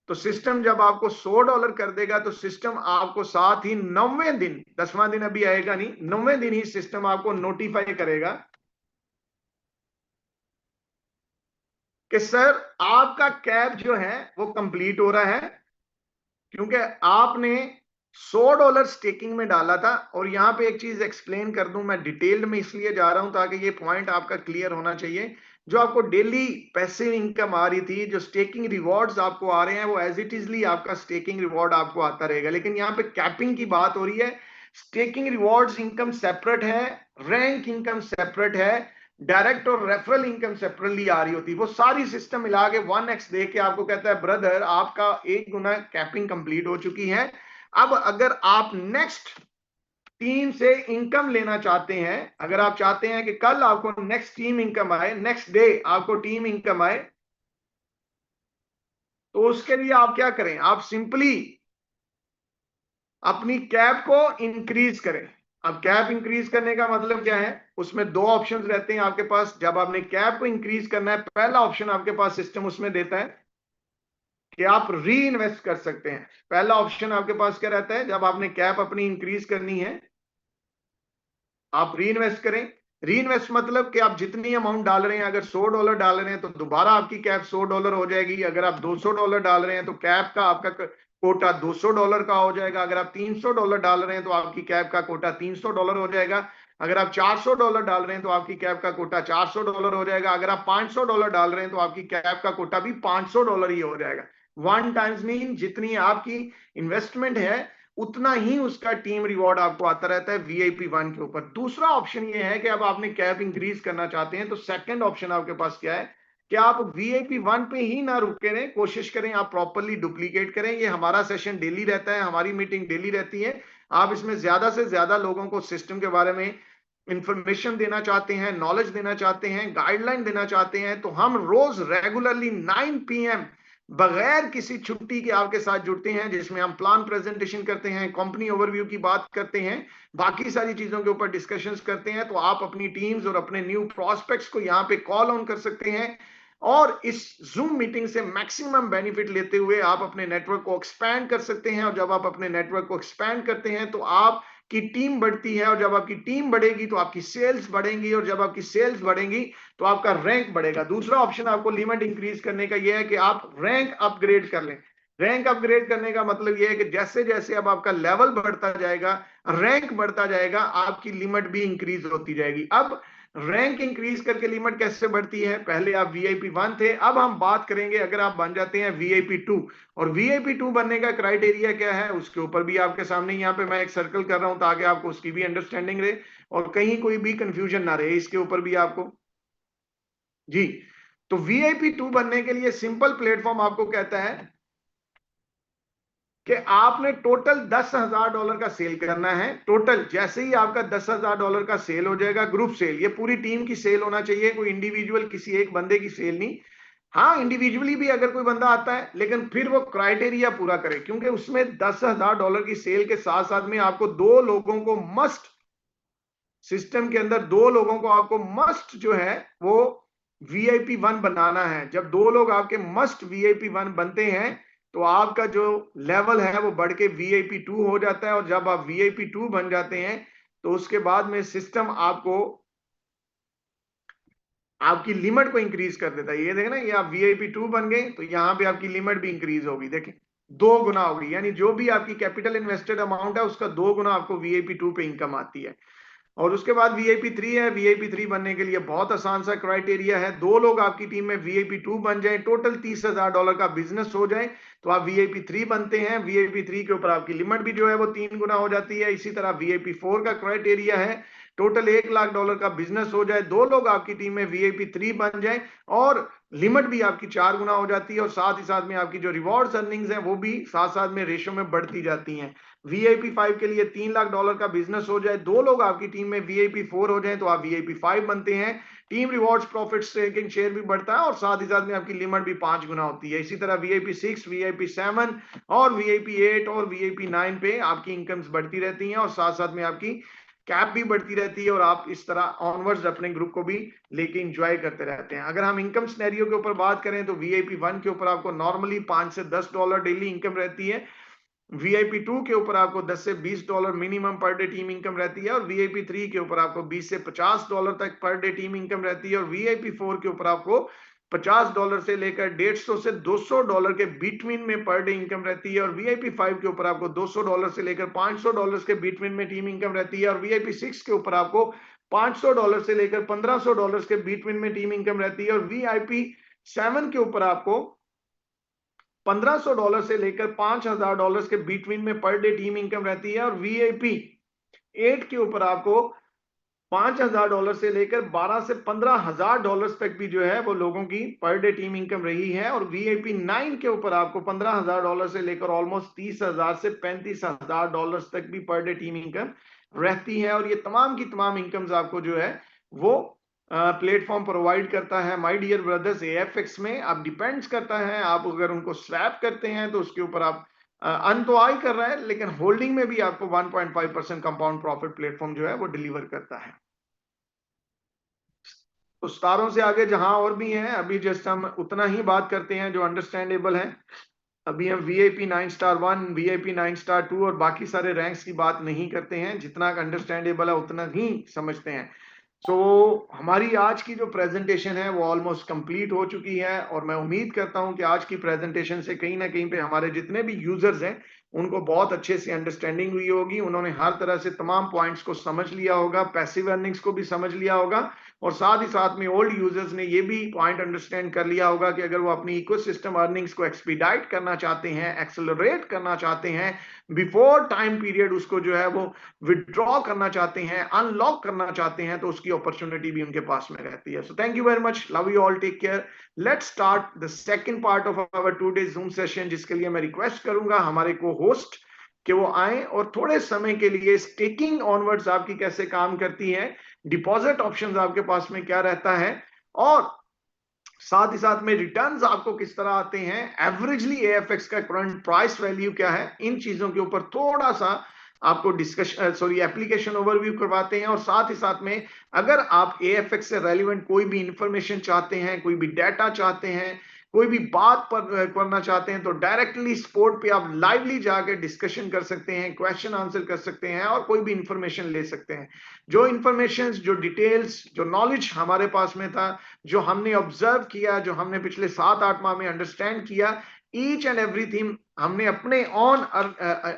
तो सिस्टम जब आपको $100 कर देगा तो सिस्टम आपको साथ ही 90 दिन, 10वां दिन अभी आएगा नहीं, 90 दिन ही सिस्टम आपको नोटिफाई करेगा कि सर आपका कैप जो है वो कंप्लीट हो रहा है। क्योंकि आपने $100 स्टेकिंग में डाला था। और यहां पे एक चीज एक्सप्लेन कर दूं, मैं डिटेल्ड में इसलिए जा रहा हूं ताकि ये पॉइंट आपका क्लियर होना चाहिए। जो आपको डेली पैसिव इनकम आ रही थी, जो स्टेकिंग रिवॉर्ड्स आपको आ रहे हैं, वो एज इट इजली आपका स्टेकिंग रिवॉर्ड आपको आता रहेगा। लेकिन यहाँ पे कैपिंग की बात हो रही है। स्टेकिंग रिवॉर्ड्स इनकम सेपरेट है, रैंक इनकम सेपरेट है, डायरेक्ट और रेफरल इनकम सेपरेटली आ रही होती है। वो सारी सिस्टम मिला के 1x दे के आपको कहता है ब्रदर आपका 1 गुना कैपिंग कंप्लीट हो चुकी है। अब अगर आप नेक्स्ट टीम से इनकम लेना चाहते हैं, अगर आप चाहते हैं कि कल आपको नेक्स्ट टीम इनकम आए, नेक्स्ट डे आपको टीम इनकम आए, तो उसके लिए आप क्या करें, आप सिंपली अपनी कैप को इंक्रीज करें। अब कैप इंक्रीज करने का मतलब क्या है, उसमें 2 ऑप्शन रहते हैं आपके पास। जब आपने कैप को इंक्रीज करना है, पहला ऑप्शन आपके पास सिस्टम उसमें देता है कि आप री इन्वेस्ट कर सकते हैं। पहला ऑप्शन आपके पास क्या रहता है, जब आपने कैप अपनी इंक्रीज करनी है आप री इन्वेस्ट करें। री इन्वेस्ट मतलब कि आप जितनी अमाउंट डाल रहे हैं, अगर $100 डाल रहे हैं तो दोबारा आपकी कैप $100 हो जाएगी। अगर आप $200 डाल रहे हैं तो कैप का आपका कोटा $200 का हो जाएगा। अगर आप $300 डाल रहे हैं तो आपकी कैप का कोटा $300 हो जाएगा। अगर आप $400 डाल रहे हैं तो आपकी कैप का कोटा $400 हो जाएगा। अगर आप $500 डाल रहे हैं तो आपकी कैप का कोटा भी $500 ही हो जाएगा। 1 टाइम्स मीन जितनी आपकी इन्वेस्टमेंट है उतना ही उसका टीम रिवॉर्ड आपको आता रहता है VIP1 के ऊपर। दूसरा ऑप्शन ये है कि अब आपने कैप इंक्रीज करना चाहते हैं तो सेकंड ऑप्शन आपके पास क्या है कि आप VIP1 पे ही ना रुके रहें, कोशिश करें आप प्रॉपरली डुप्लीकेट करें। ये हमारा सेशन डेली रहता है, हमारी मीटिंग डेली रहती है। आप इसमें ज्यादा से ज्यादा लोगों को सिस्टम के बारे में इंफॉर्मेशन देना चाहते हैं, नॉलेज देना चाहते हैं, गाइडलाइन देना चाहते हैं, तो हम रोज रेगुलरली 9 PM बगैर किसी छुट्टी के आपके साथ जुड़ते हैं, जिसमें हम प्लान प्रेजेंटेशन करते हैं, कंपनी ओवरव्यू की बात करते हैं, बाकी सारी चीजों के ऊपर डिस्कशंस करते हैं। तो आप अपनी टीम्स और अपने न्यू प्रोस्पेक्ट्स को यहाँ पे कॉल ऑन कर सकते हैं और इस जूम मीटिंग से मैक्सिमम बेनिफिट लेते हुए आप अपने नेटवर्क को एक्सपैंड कर सकते हैं। और जब आप अपने नेटवर्क को एक्सपैंड करते हैं तो आप की टीम बढ़ती है, और जब आपकी टीम बढ़ेगी तो आपकी सेल्स बढ़ेंगी, और जब आपकी सेल्स बढ़ेंगी तो आपका रैंक बढ़ेगा। दूसरा ऑप्शन आपको लिमिट इंक्रीज करने का यह है कि आप रैंक अपग्रेड कर लें। रैंक अपग्रेड करने का मतलब यह है कि जैसे जैसे अब आपका लेवल बढ़ता जाएगा, रैंक बढ़ता जाएगा, आपकी लिमिट भी इंक्रीज होती जाएगी। अब रैंक इंक्रीज करके लिमिट कैसे बढ़ती है? पहले आप वीआईपी 1 थे, अब हम बात करेंगे अगर आप बन जाते हैं वीआईपी 2। और वीआईपी 2 बनने का क्राइटेरिया क्या है, उसके ऊपर भी आपके सामने यहाँ पे मैं एक सर्कल कर रहा हूं ताकि आपको उसकी भी अंडरस्टैंडिंग रहे और कहीं कोई भी कंफ्यूजन ना रहे इसके ऊपर भी आपको। जी, तो वीआईपी 2 बनने के लिए सिंपल प्लेटफॉर्म आपको कहता है कि आपने टोटल $10,000 का सेल करना है। टोटल जैसे ही आपका $10,000 का सेल हो जाएगा, ग्रुप सेल, ये पूरी टीम की सेल होना चाहिए, कोई इंडिविजुअल किसी एक बंदे की सेल नहीं। हाँ, इंडिविजुअली भी अगर कोई बंदा आता है, लेकिन फिर वो क्राइटेरिया पूरा करे, क्योंकि उसमें $10,000 की सेल के साथ साथ में आपको 2 लोगों को मस्ट, सिस्टम के अंदर 2 लोगों को आपको मस्ट जो है वो वीआईपी 1 बनाना है। जब 2 लोग आपके मस्ट वीआईपी 1 बनते हैं तो आपका जो लेवल है वो बढ़ के वीआईपी 2 हो जाता है। और जब आप वीआईपी 2 बन जाते हैं तो उसके बाद में सिस्टम आपको आपकी लिमिट को इंक्रीज कर देता है। ये देखें ना, ये आप वीआईपी 2 बन गए तो यहाँ पे आपकी लिमिट भी इंक्रीज होगी, देखें 2 गुना होगी, यानी जो भी आपकी कैपिटल इन्वेस्टेड अमाउंट है उसका 2 गुना आपको वीआईपी 2 पे इनकम आती है। और उसके बाद वीआईपी 3 है। वीआईपी 3 बनने के लिए बहुत आसान सा क्राइटेरिया है, 2 लोग आपकी टीम में वीआईपी 2 बन जाएं, टोटल $30,000 का बिजनेस हो जाए तो आप वीआईपी 3 बनते हैं। वीआईपी 3 के ऊपर आपकी लिमिट भी जो है वो 3 गुना हो जाती है। इसी तरह वीआईपी 4 का क्राइटेरिया है, टोटल $1,00,000 का बिजनेस हो जाए, 2 लोग आपकी टीम में वीआईपी 3 बन जाए और लिमिट भी आपकी 4 गुना हो जाती है। और साथ ही साथ में आपकी जो रिवॉर्ड्स अर्निंग्स हैं वो भी साथ साथ में रेशो में बढ़ती जाती हैं। वीआईपी 5 के लिए $3,00,000 का बिजनेस हो जाए, 2 लोग आपकी टीम में वीआईपी 4 हो जाए तो आप वीआईपी 5 बनते हैं। Team rewards profit staking share भी बढ़ता है और साथ ही साथ में आपकी लिमिट भी 5 गुना होती है। इसी तरह वीआईपी 6, वीआईपी 7 और वीआईपी 8 और वीआईपी 9 पे आपकी इनकम्स बढ़ती रहती हैं और साथ साथ में आपकी कैप भी बढ़ती रहती है और आप इस तरह ऑनवर्ड्स अपने ग्रुप को भी लेके एंजॉय करते रहते हैं। अगर हम इनकम सिनेरियो के ऊपर बात करें तो वीआईपी 1 के ऊपर आपको नॉर्मली $5 से $10 डेली इनकम रहती है। वीआईपी 2 के ऊपर आपको $10 से $20 minimum per day team income रहती है और वीआईपी 3 के ऊपर आपको $20 से $50 तक पर डे टीम इनकम रहती है और वीआईपी 4 के ऊपर आपको $50 से लेकर $150 से $200 के बिटवीन में पर डे इनकम रहती है और वीआईपी 5 के ऊपर आपको $200 से लेकर $500 के बिटवीन में टीम इनकम रहती है और वीआईपी 6 के ऊपर आपको $500 से लेकर $1,500 के बिटवीन में टीम इनकम रहती है और वीआईपी 7 के ऊपर आपको $1,500 से लेकर $5,000 के बिटवीन में पर डे टीम इनकम रहती है और वीआईपी 8 के ऊपर आपको $5,000 से लेकर $12,000 से $15,000 तक भी जो है वो लोगों की पर डे टीम इनकम रही है और वीआईपी 9 के ऊपर आपको $15,000 से लेकर ऑलमोस्ट $30,000 से $35,000 तक भी पर डे टीम इनकम रहती है। और ये तमाम की तमाम इनकम्स आपको जो है वो प्लेटफॉर्म प्रोवाइड करता है माय डियर ब्रदर्स एएफएक्स में। आप डिपेंड्स करता है, आप अगर उनको स्वैप करते हैं तो उसके ऊपर आप अन तो आई कर रहा है, लेकिन होल्डिंग में भी आपको 1.5% कंपाउंड प्रॉफिट प्लेटफॉर्म जो है वो डिलीवर करता है। तो स्टारों से आगे जहां और भी हैं, अभी जस्ट हम उतना ही बात करते हैं जो अंडरस्टैंडेबल है। अभी हम वीआईपी 9 स्टार 1, वीआईपी 9 स्टार 2 और बाकी सारे रैंक्स की बात नहीं करते हैं, जितना अंडरस्टैंडेबल है उतना ही समझते हैं। तो हमारी आज की जो प्रेजेंटेशन है वो ऑलमोस्ट कंप्लीट हो चुकी है और मैं उम्मीद करता हूं कि आज की प्रेजेंटेशन से कहीं ना कहीं पे हमारे जितने भी यूजर्स हैं उनको बहुत अच्छे से अंडरस्टैंडिंग हुई होगी, उन्होंने हर तरह से तमाम पॉइंट्स को समझ लिया होगा, पैसिव अर्निंग्स को भी समझ लिया होगा और साथ ही साथ में ओल्ड यूजर्स ने ये भी पॉइंट अंडरस्टैंड कर लिया होगा कि अगर वो अपनी इकोसिस्टम अर्निंग्स को एक्सपीडाइट करना चाहते हैं, एक्सेलरेट करना चाहते हैं, बिफोर टाइम पीरियड उसको जो है वो विड्रॉ करना चाहते हैं, अनलॉक करना चाहते हैं, तो उसकी अपॉर्चुनिटी भी उनके पास में रहती है। So thank you very much, love you all, take care. Let's start the second part of our 2 day zoom session, जिसके लिए मैं रिक्वेस्ट करूंगा हमारे को होस्ट कि वो आए और थोड़े समय के लिए स्टेकिंग ऑनवर्ड्स आपकी कैसे काम करती है, डिपॉजिट ऑप्शंस आपके पास में क्या रहता है और साथ ही साथ में रिटर्न्स आपको किस तरह आते हैं, एवरेजली एएफएक्स का करंट प्राइस वैल्यू क्या है, इन चीजों के ऊपर थोड़ा सा आपको डिस्कशन एप्लीकेशन ओवरव्यू करवाते हैं। और साथ ही साथ में अगर आप एएफएक्स से रेलिवेंट कोई भी इंफॉर्मेशन चाहते हैं, कोई भी डाटा चाहते हैं, कोई भी बात पर करना चाहते हैं तो डायरेक्टली स्पॉट पे आप लाइवली जाकर डिस्कशन कर सकते हैं, क्वेश्चन आंसर कर सकते हैं और कोई भी इंफॉर्मेशन ले सकते हैं। जो इंफॉर्मेशन, जो डिटेल्स, जो नॉलेज हमारे पास में था, जो हमने ऑब्जर्व किया, जो हमने पिछले 7-8 माह में अंडरस्टैंड किया, ईच एंड एवरीथिंग हमने अपने ऑन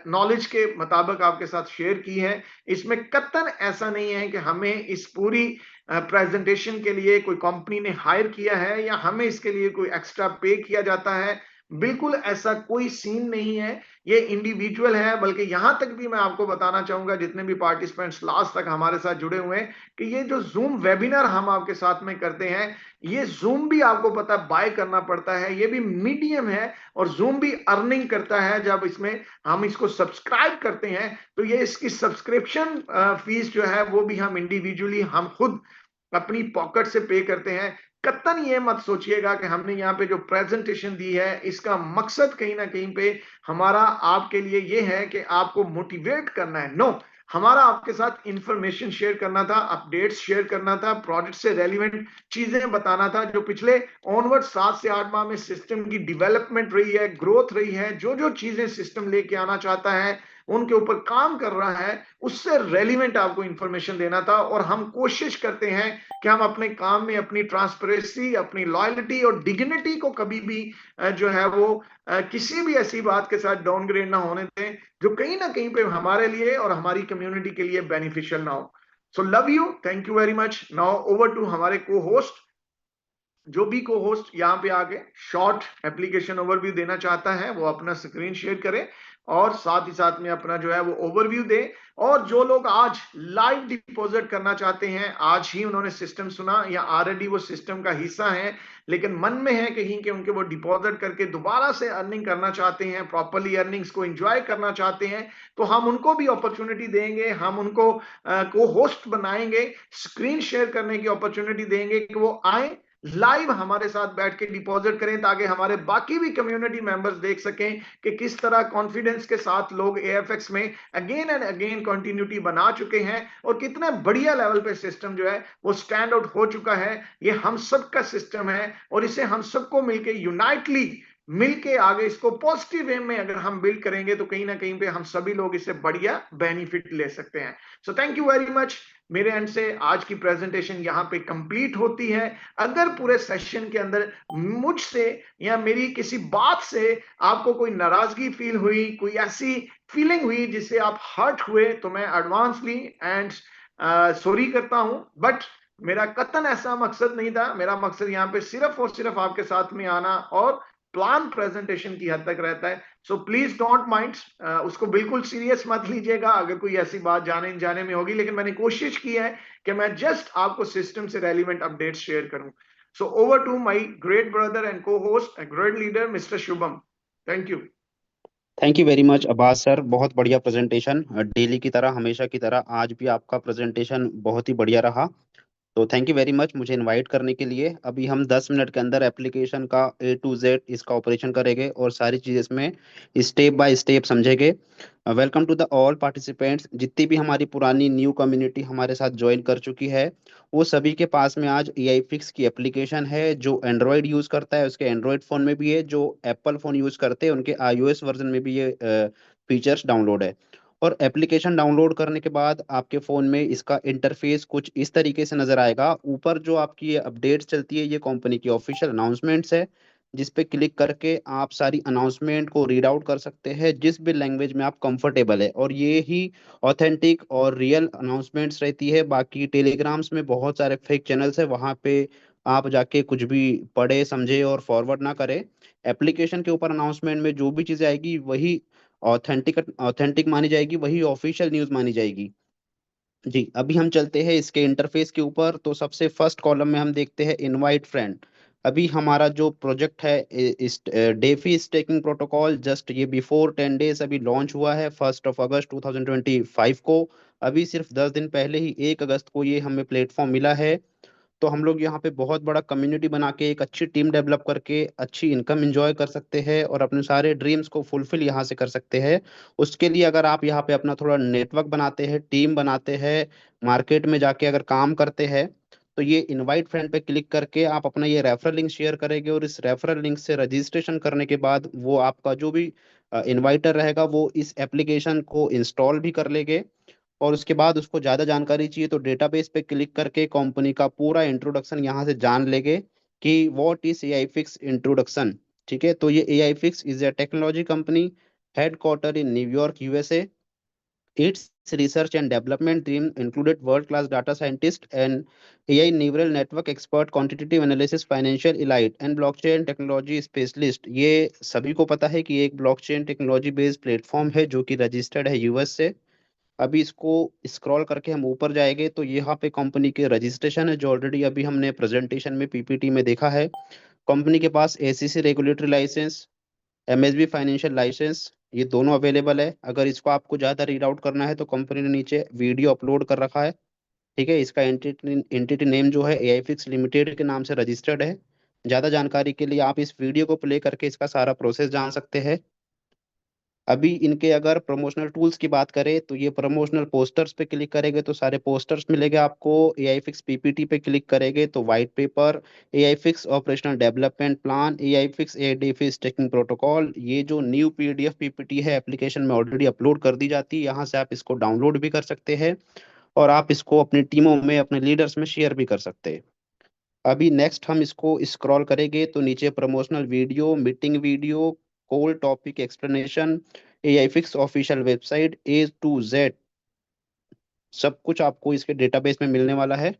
नॉलेज के मुताबिक आपके साथ शेयर की है। इसमें कतन ऐसा नहीं है कि हमें इस पूरी प्रेजेंटेशन के लिए कोई कंपनी ने हायर किया है या हमें इसके लिए कोई एक्स्ट्रा पे किया जाता है। बिल्कुल ऐसा कोई सीन नहीं है, ये इंडिविजुअल है। बल्कि यहां तक भी मैं आपको बताना चाहूंगा, जितने भी पार्टिसिपेंट्स लास्ट तक हमारे साथ जुड़े हुए हैं, कि ये जो जूम वेबिनार हम आपके साथ में करते हैं, ये जूम भी आपको पता बाय करना पड़ता है, ये भी मीडियम है, और जूम भी अर्निंग करता है। जब इसमें हम इसको सब्सक्राइब करते हैं तो ये इसकी सब्सक्रिप्शन फीस जो है वो भी हम इंडिविजुअली हम खुद अपनी पॉकेट से पे करते हैं। कतन ये मत सोचिएगा कि हमने यहाँ पे जो प्रेजेंटेशन दी है इसका मकसद कहीं ना कहीं पे हमारा आपके लिए ये है कि आपको मोटिवेट करना है। नो, हमारा आपके साथ इंफॉर्मेशन शेयर करना था, अपडेट्स शेयर करना था, प्रोजेक्ट से रेलिवेंट चीजें बताना था, जो पिछले ऑनवर्ड 7 से 8 माह में सिस्टम की डेवलपमेंट रही है, ग्रोथ रही है, जो जो चीजें सिस्टम लेके आना चाहता है, उनके ऊपर काम कर रहा है, उससे रेलिवेंट आपको इंफॉर्मेशन देना था। और हम कोशिश करते हैं कि हम अपने काम में अपनी ट्रांसपेरेंसी, अपनी लॉयल्टी और डिग्निटी को कभी भी जो है वो किसी भी ऐसी बात के साथ डाउनग्रेड ना होने दें जो कहीं ना कहीं पे हमारे लिए और हमारी कम्युनिटी के लिए बेनिफिशियल ना हो। So love you, thank you very much. Now over to हमारे को होस्ट। जो भी को होस्ट यहाँ पे आके शॉर्ट एप्लीकेशन ओवरव्यू देना चाहता है वो अपना स्क्रीन शेयर करे और साथ ही साथ में अपना जो है वो ओवरव्यू दे। और जो लोग आज लाइव डिपॉजिट करना चाहते हैं, आज ही उन्होंने सिस्टम सुना या ऑलरेडी वो सिस्टम का हिस्सा है, लेकिन मन में है कहीं के उनके वो डिपॉजिट करके दोबारा से अर्निंग करना चाहते हैं, प्रॉपरली अर्निंग्स को एंजॉय करना चाहते हैं, तो हम उनको भी अपॉर्चुनिटी देंगे, हम उनको को होस्ट बनाएंगे, स्क्रीन शेयर करने की अपॉर्चुनिटी देंगे कि वो आए लाइव हमारे साथ बैठ के डिपॉजिट करें, ताकि हमारे बाकी भी कम्युनिटी मेंबर्स देख सकें कि किस तरह कॉन्फिडेंस के साथ लोग एएफएक्स में अगेन एंड अगेन कंटिन्यूटी बना चुके हैं और कितने बढ़िया लेवल पे सिस्टम जो है वो स्टैंड आउट हो चुका है। ये हम सबका सिस्टम है और इसे हम सबको मिलके यूनाइटली मिलके आगे इसको पॉजिटिव वे में अगर हम बिल्ड करेंगे तो कहीं ना कहीं पे हम सभी लोग इससे बढ़िया बेनिफिट ले सकते हैं। सो थैंक यू वेरी मच। मेरे एंड से आज की प्रेजेंटेशन यहाँ पे कंप्लीट होती है। अगर पूरे सेशन के अंदर मुझसे या मेरी किसी बात से आपको कोई नाराजगी फील हुई, कोई ऐसी फीलिंग हुई जिससे आप हर्ट हुए, तो मैं एडवांसली एंड सॉरी करता हूं। बट मेरा कतन ऐसा मकसद नहीं था। मेरा मकसद यहाँ पे सिर्फ और सिर्फ आपके साथ में आना और प्लान प्रेजेंटेशन की हद तक रहता है। सो प्लीज डोंट माइंड, उसको बिल्कुल सीरियस मत लीजिएगा अगर कोई ऐसी बात जाने जाने में होगी, लेकिन मैंने कोशिश की है कि मैं जस्ट आपको सिस्टम से रेलिवेंट अपडेट शेयर करूं। So over to my great brother and cohost and great leader mister Shubham. Thank you. Thank you very much Abbas sir, बहुत बढ़िया प्रेजेंटेशन। डेली की तरह, हमेशा की तरह आज भी आपका प्रेजेंटेशन बहुत ही बढ़िया रहा। तो थैंक यू वेरी मच मुझे इनवाइट करने के लिए। अभी हम 10 मिनट के अंदर एप्लीकेशन का A to Z इसका ऑपरेशन करेंगे और सारी चीज़ इसमें स्टेप बाय स्टेप समझेंगे। Welcome to the all participants. जितनी भी हमारी पुरानी न्यू कम्युनिटी हमारे साथ ज्वाइन कर चुकी है, वो सभी के पास में आज AI फिक्स की एप्लीकेशन है। जो एंड्रॉयड यूज़ करता है उसके एंड्रॉयड फ़ोन में भी है, जो एप्पल फ़ोन यूज़ करते हैं उनके iOS वर्जन में भी ये फीचर्स डाउनलोड है। और एप्लीकेशन डाउनलोड करने के बाद आपके फ़ोन में इसका इंटरफेस कुछ इस तरीके से नज़र आएगा। ऊपर जो आपकी ये अपडेट्स चलती है, ये कंपनी की ऑफिशियल अनाउंसमेंट्स है, जिस पे क्लिक करके आप सारी अनाउंसमेंट को रीड आउट कर सकते हैं जिस भी लैंग्वेज में आप कंफर्टेबल है। और ये ही ऑथेंटिक और रियल अनाउंसमेंट्स रहती है। बाकी टेलीग्राम्स में बहुत सारे फेक चैनल्स है, वहाँ पे आप जाके कुछ भी पढ़े समझे और फॉरवर्ड ना करें। एप्लीकेशन के ऊपर अनाउंसमेंट में जो भी चीज़ें आएगी वही ऑथेंटिक ऑथेंटिक मानी जाएगी, वही ऑफिशियल न्यूज़ मानी जाएगी। जी, अभी हम चलते हैं इसके इंटरफेस के ऊपर। तो सबसे फर्स्ट कॉलम में हम देखते हैं इनवाइट फ्रेंड। अभी हमारा जो प्रोजेक्ट है इस डेफी स्टेकिंग प्रोटोकॉल, जस्ट ये बिफोर 10 डेज अभी लॉन्च हुआ है, 1 अगस्त 2025 को। अभी सिर्फ 10 दिन पहले ही 1 अगस्त को ये हमें प्लेटफॉर्म मिला है। तो हम लोग यहाँ पे बहुत बड़ा कम्युनिटी बना के एक अच्छी टीम डेवलप करके अच्छी इनकम एंजॉय कर सकते हैं और अपने सारे ड्रीम्स को फुलफिल यहाँ से कर सकते हैं। उसके लिए अगर आप यहाँ पे अपना थोड़ा नेटवर्क बनाते हैं, टीम बनाते हैं, मार्केट में जाके अगर काम करते हैं, तो ये इनवाइट फ्रेंड पे क्लिक करके आप अपना ये रेफरल लिंक शेयर करेंगे और इस रेफरल लिंक से रजिस्ट्रेशन करने के बाद वो आपका जो भी इन्वाइटर रहेगा वो इस एप्लीकेशन को इंस्टॉल भी कर लेंगे। और उसके बाद उसको ज़्यादा जानकारी चाहिए तो डेटाबेस पे क्लिक करके कंपनी का पूरा इंट्रोडक्शन यहाँ से जान लेंगे कि what is AI fix introduction. ठीक है, तो ये AI fix is a technology company headquarter in New York USA। Its research and development team included world-class data scientists and AI neural network expert, quantitative analysis, financial elite and blockchain technology specialist। ये सभी को पता है कि ये एक blockchain technology based platform है जो कि रजिस्टर्ड है यूएस से। अभी इसको स्क्रॉल करके हम ऊपर जाएंगे तो यहाँ पे कंपनी के रजिस्ट्रेशन है जो ऑलरेडी अभी हमने प्रेजेंटेशन में पीपीटी में देखा है। कंपनी के पास ACC regulatory licence, MSB financial licence, ये दोनों अवेलेबल है। अगर इसको आपको ज़्यादा रीड आउट करना है तो कंपनी ने नीचे वीडियो अपलोड कर रखा है। ठीक है, इसका एंटिटी नेम जो है एआई फिक्स लिमिटेड के नाम से रजिस्टर्ड है। ज़्यादा जानकारी के लिए आप इस वीडियो को प्ले करके इसका सारा प्रोसेस जान सकते हैं। अभी इनके अगर प्रमोशनल टूल्स की बात करें तो ये प्रमोशनल पोस्टर्स पे क्लिक करेंगे तो सारे पोस्टर्स मिलेंगे आपको। एआई फिक्स पीपीटी पे क्लिक करेंगे तो white paper, AI fix operational development plan, AI fix ADFI staking protocol, ये जो न्यू पीडीएफ पीपीटी है एप्लीकेशन में ऑलरेडी अपलोड कर दी जाती है। यहाँ से आप इसको डाउनलोड भी कर सकते हैं और आप इसको अपनी टीमों में, अपने लीडर्स में शेयर भी कर सकते हैं। अभी नेक्स्ट हम इसको स्क्रॉल करेंगे तो नीचे प्रमोशनल वीडियो, मीटिंग वीडियो, कोल topic explanation, AI fix official website, A to Z सब कुछ आपको इसके डेटाबेस में मिलने वाला है।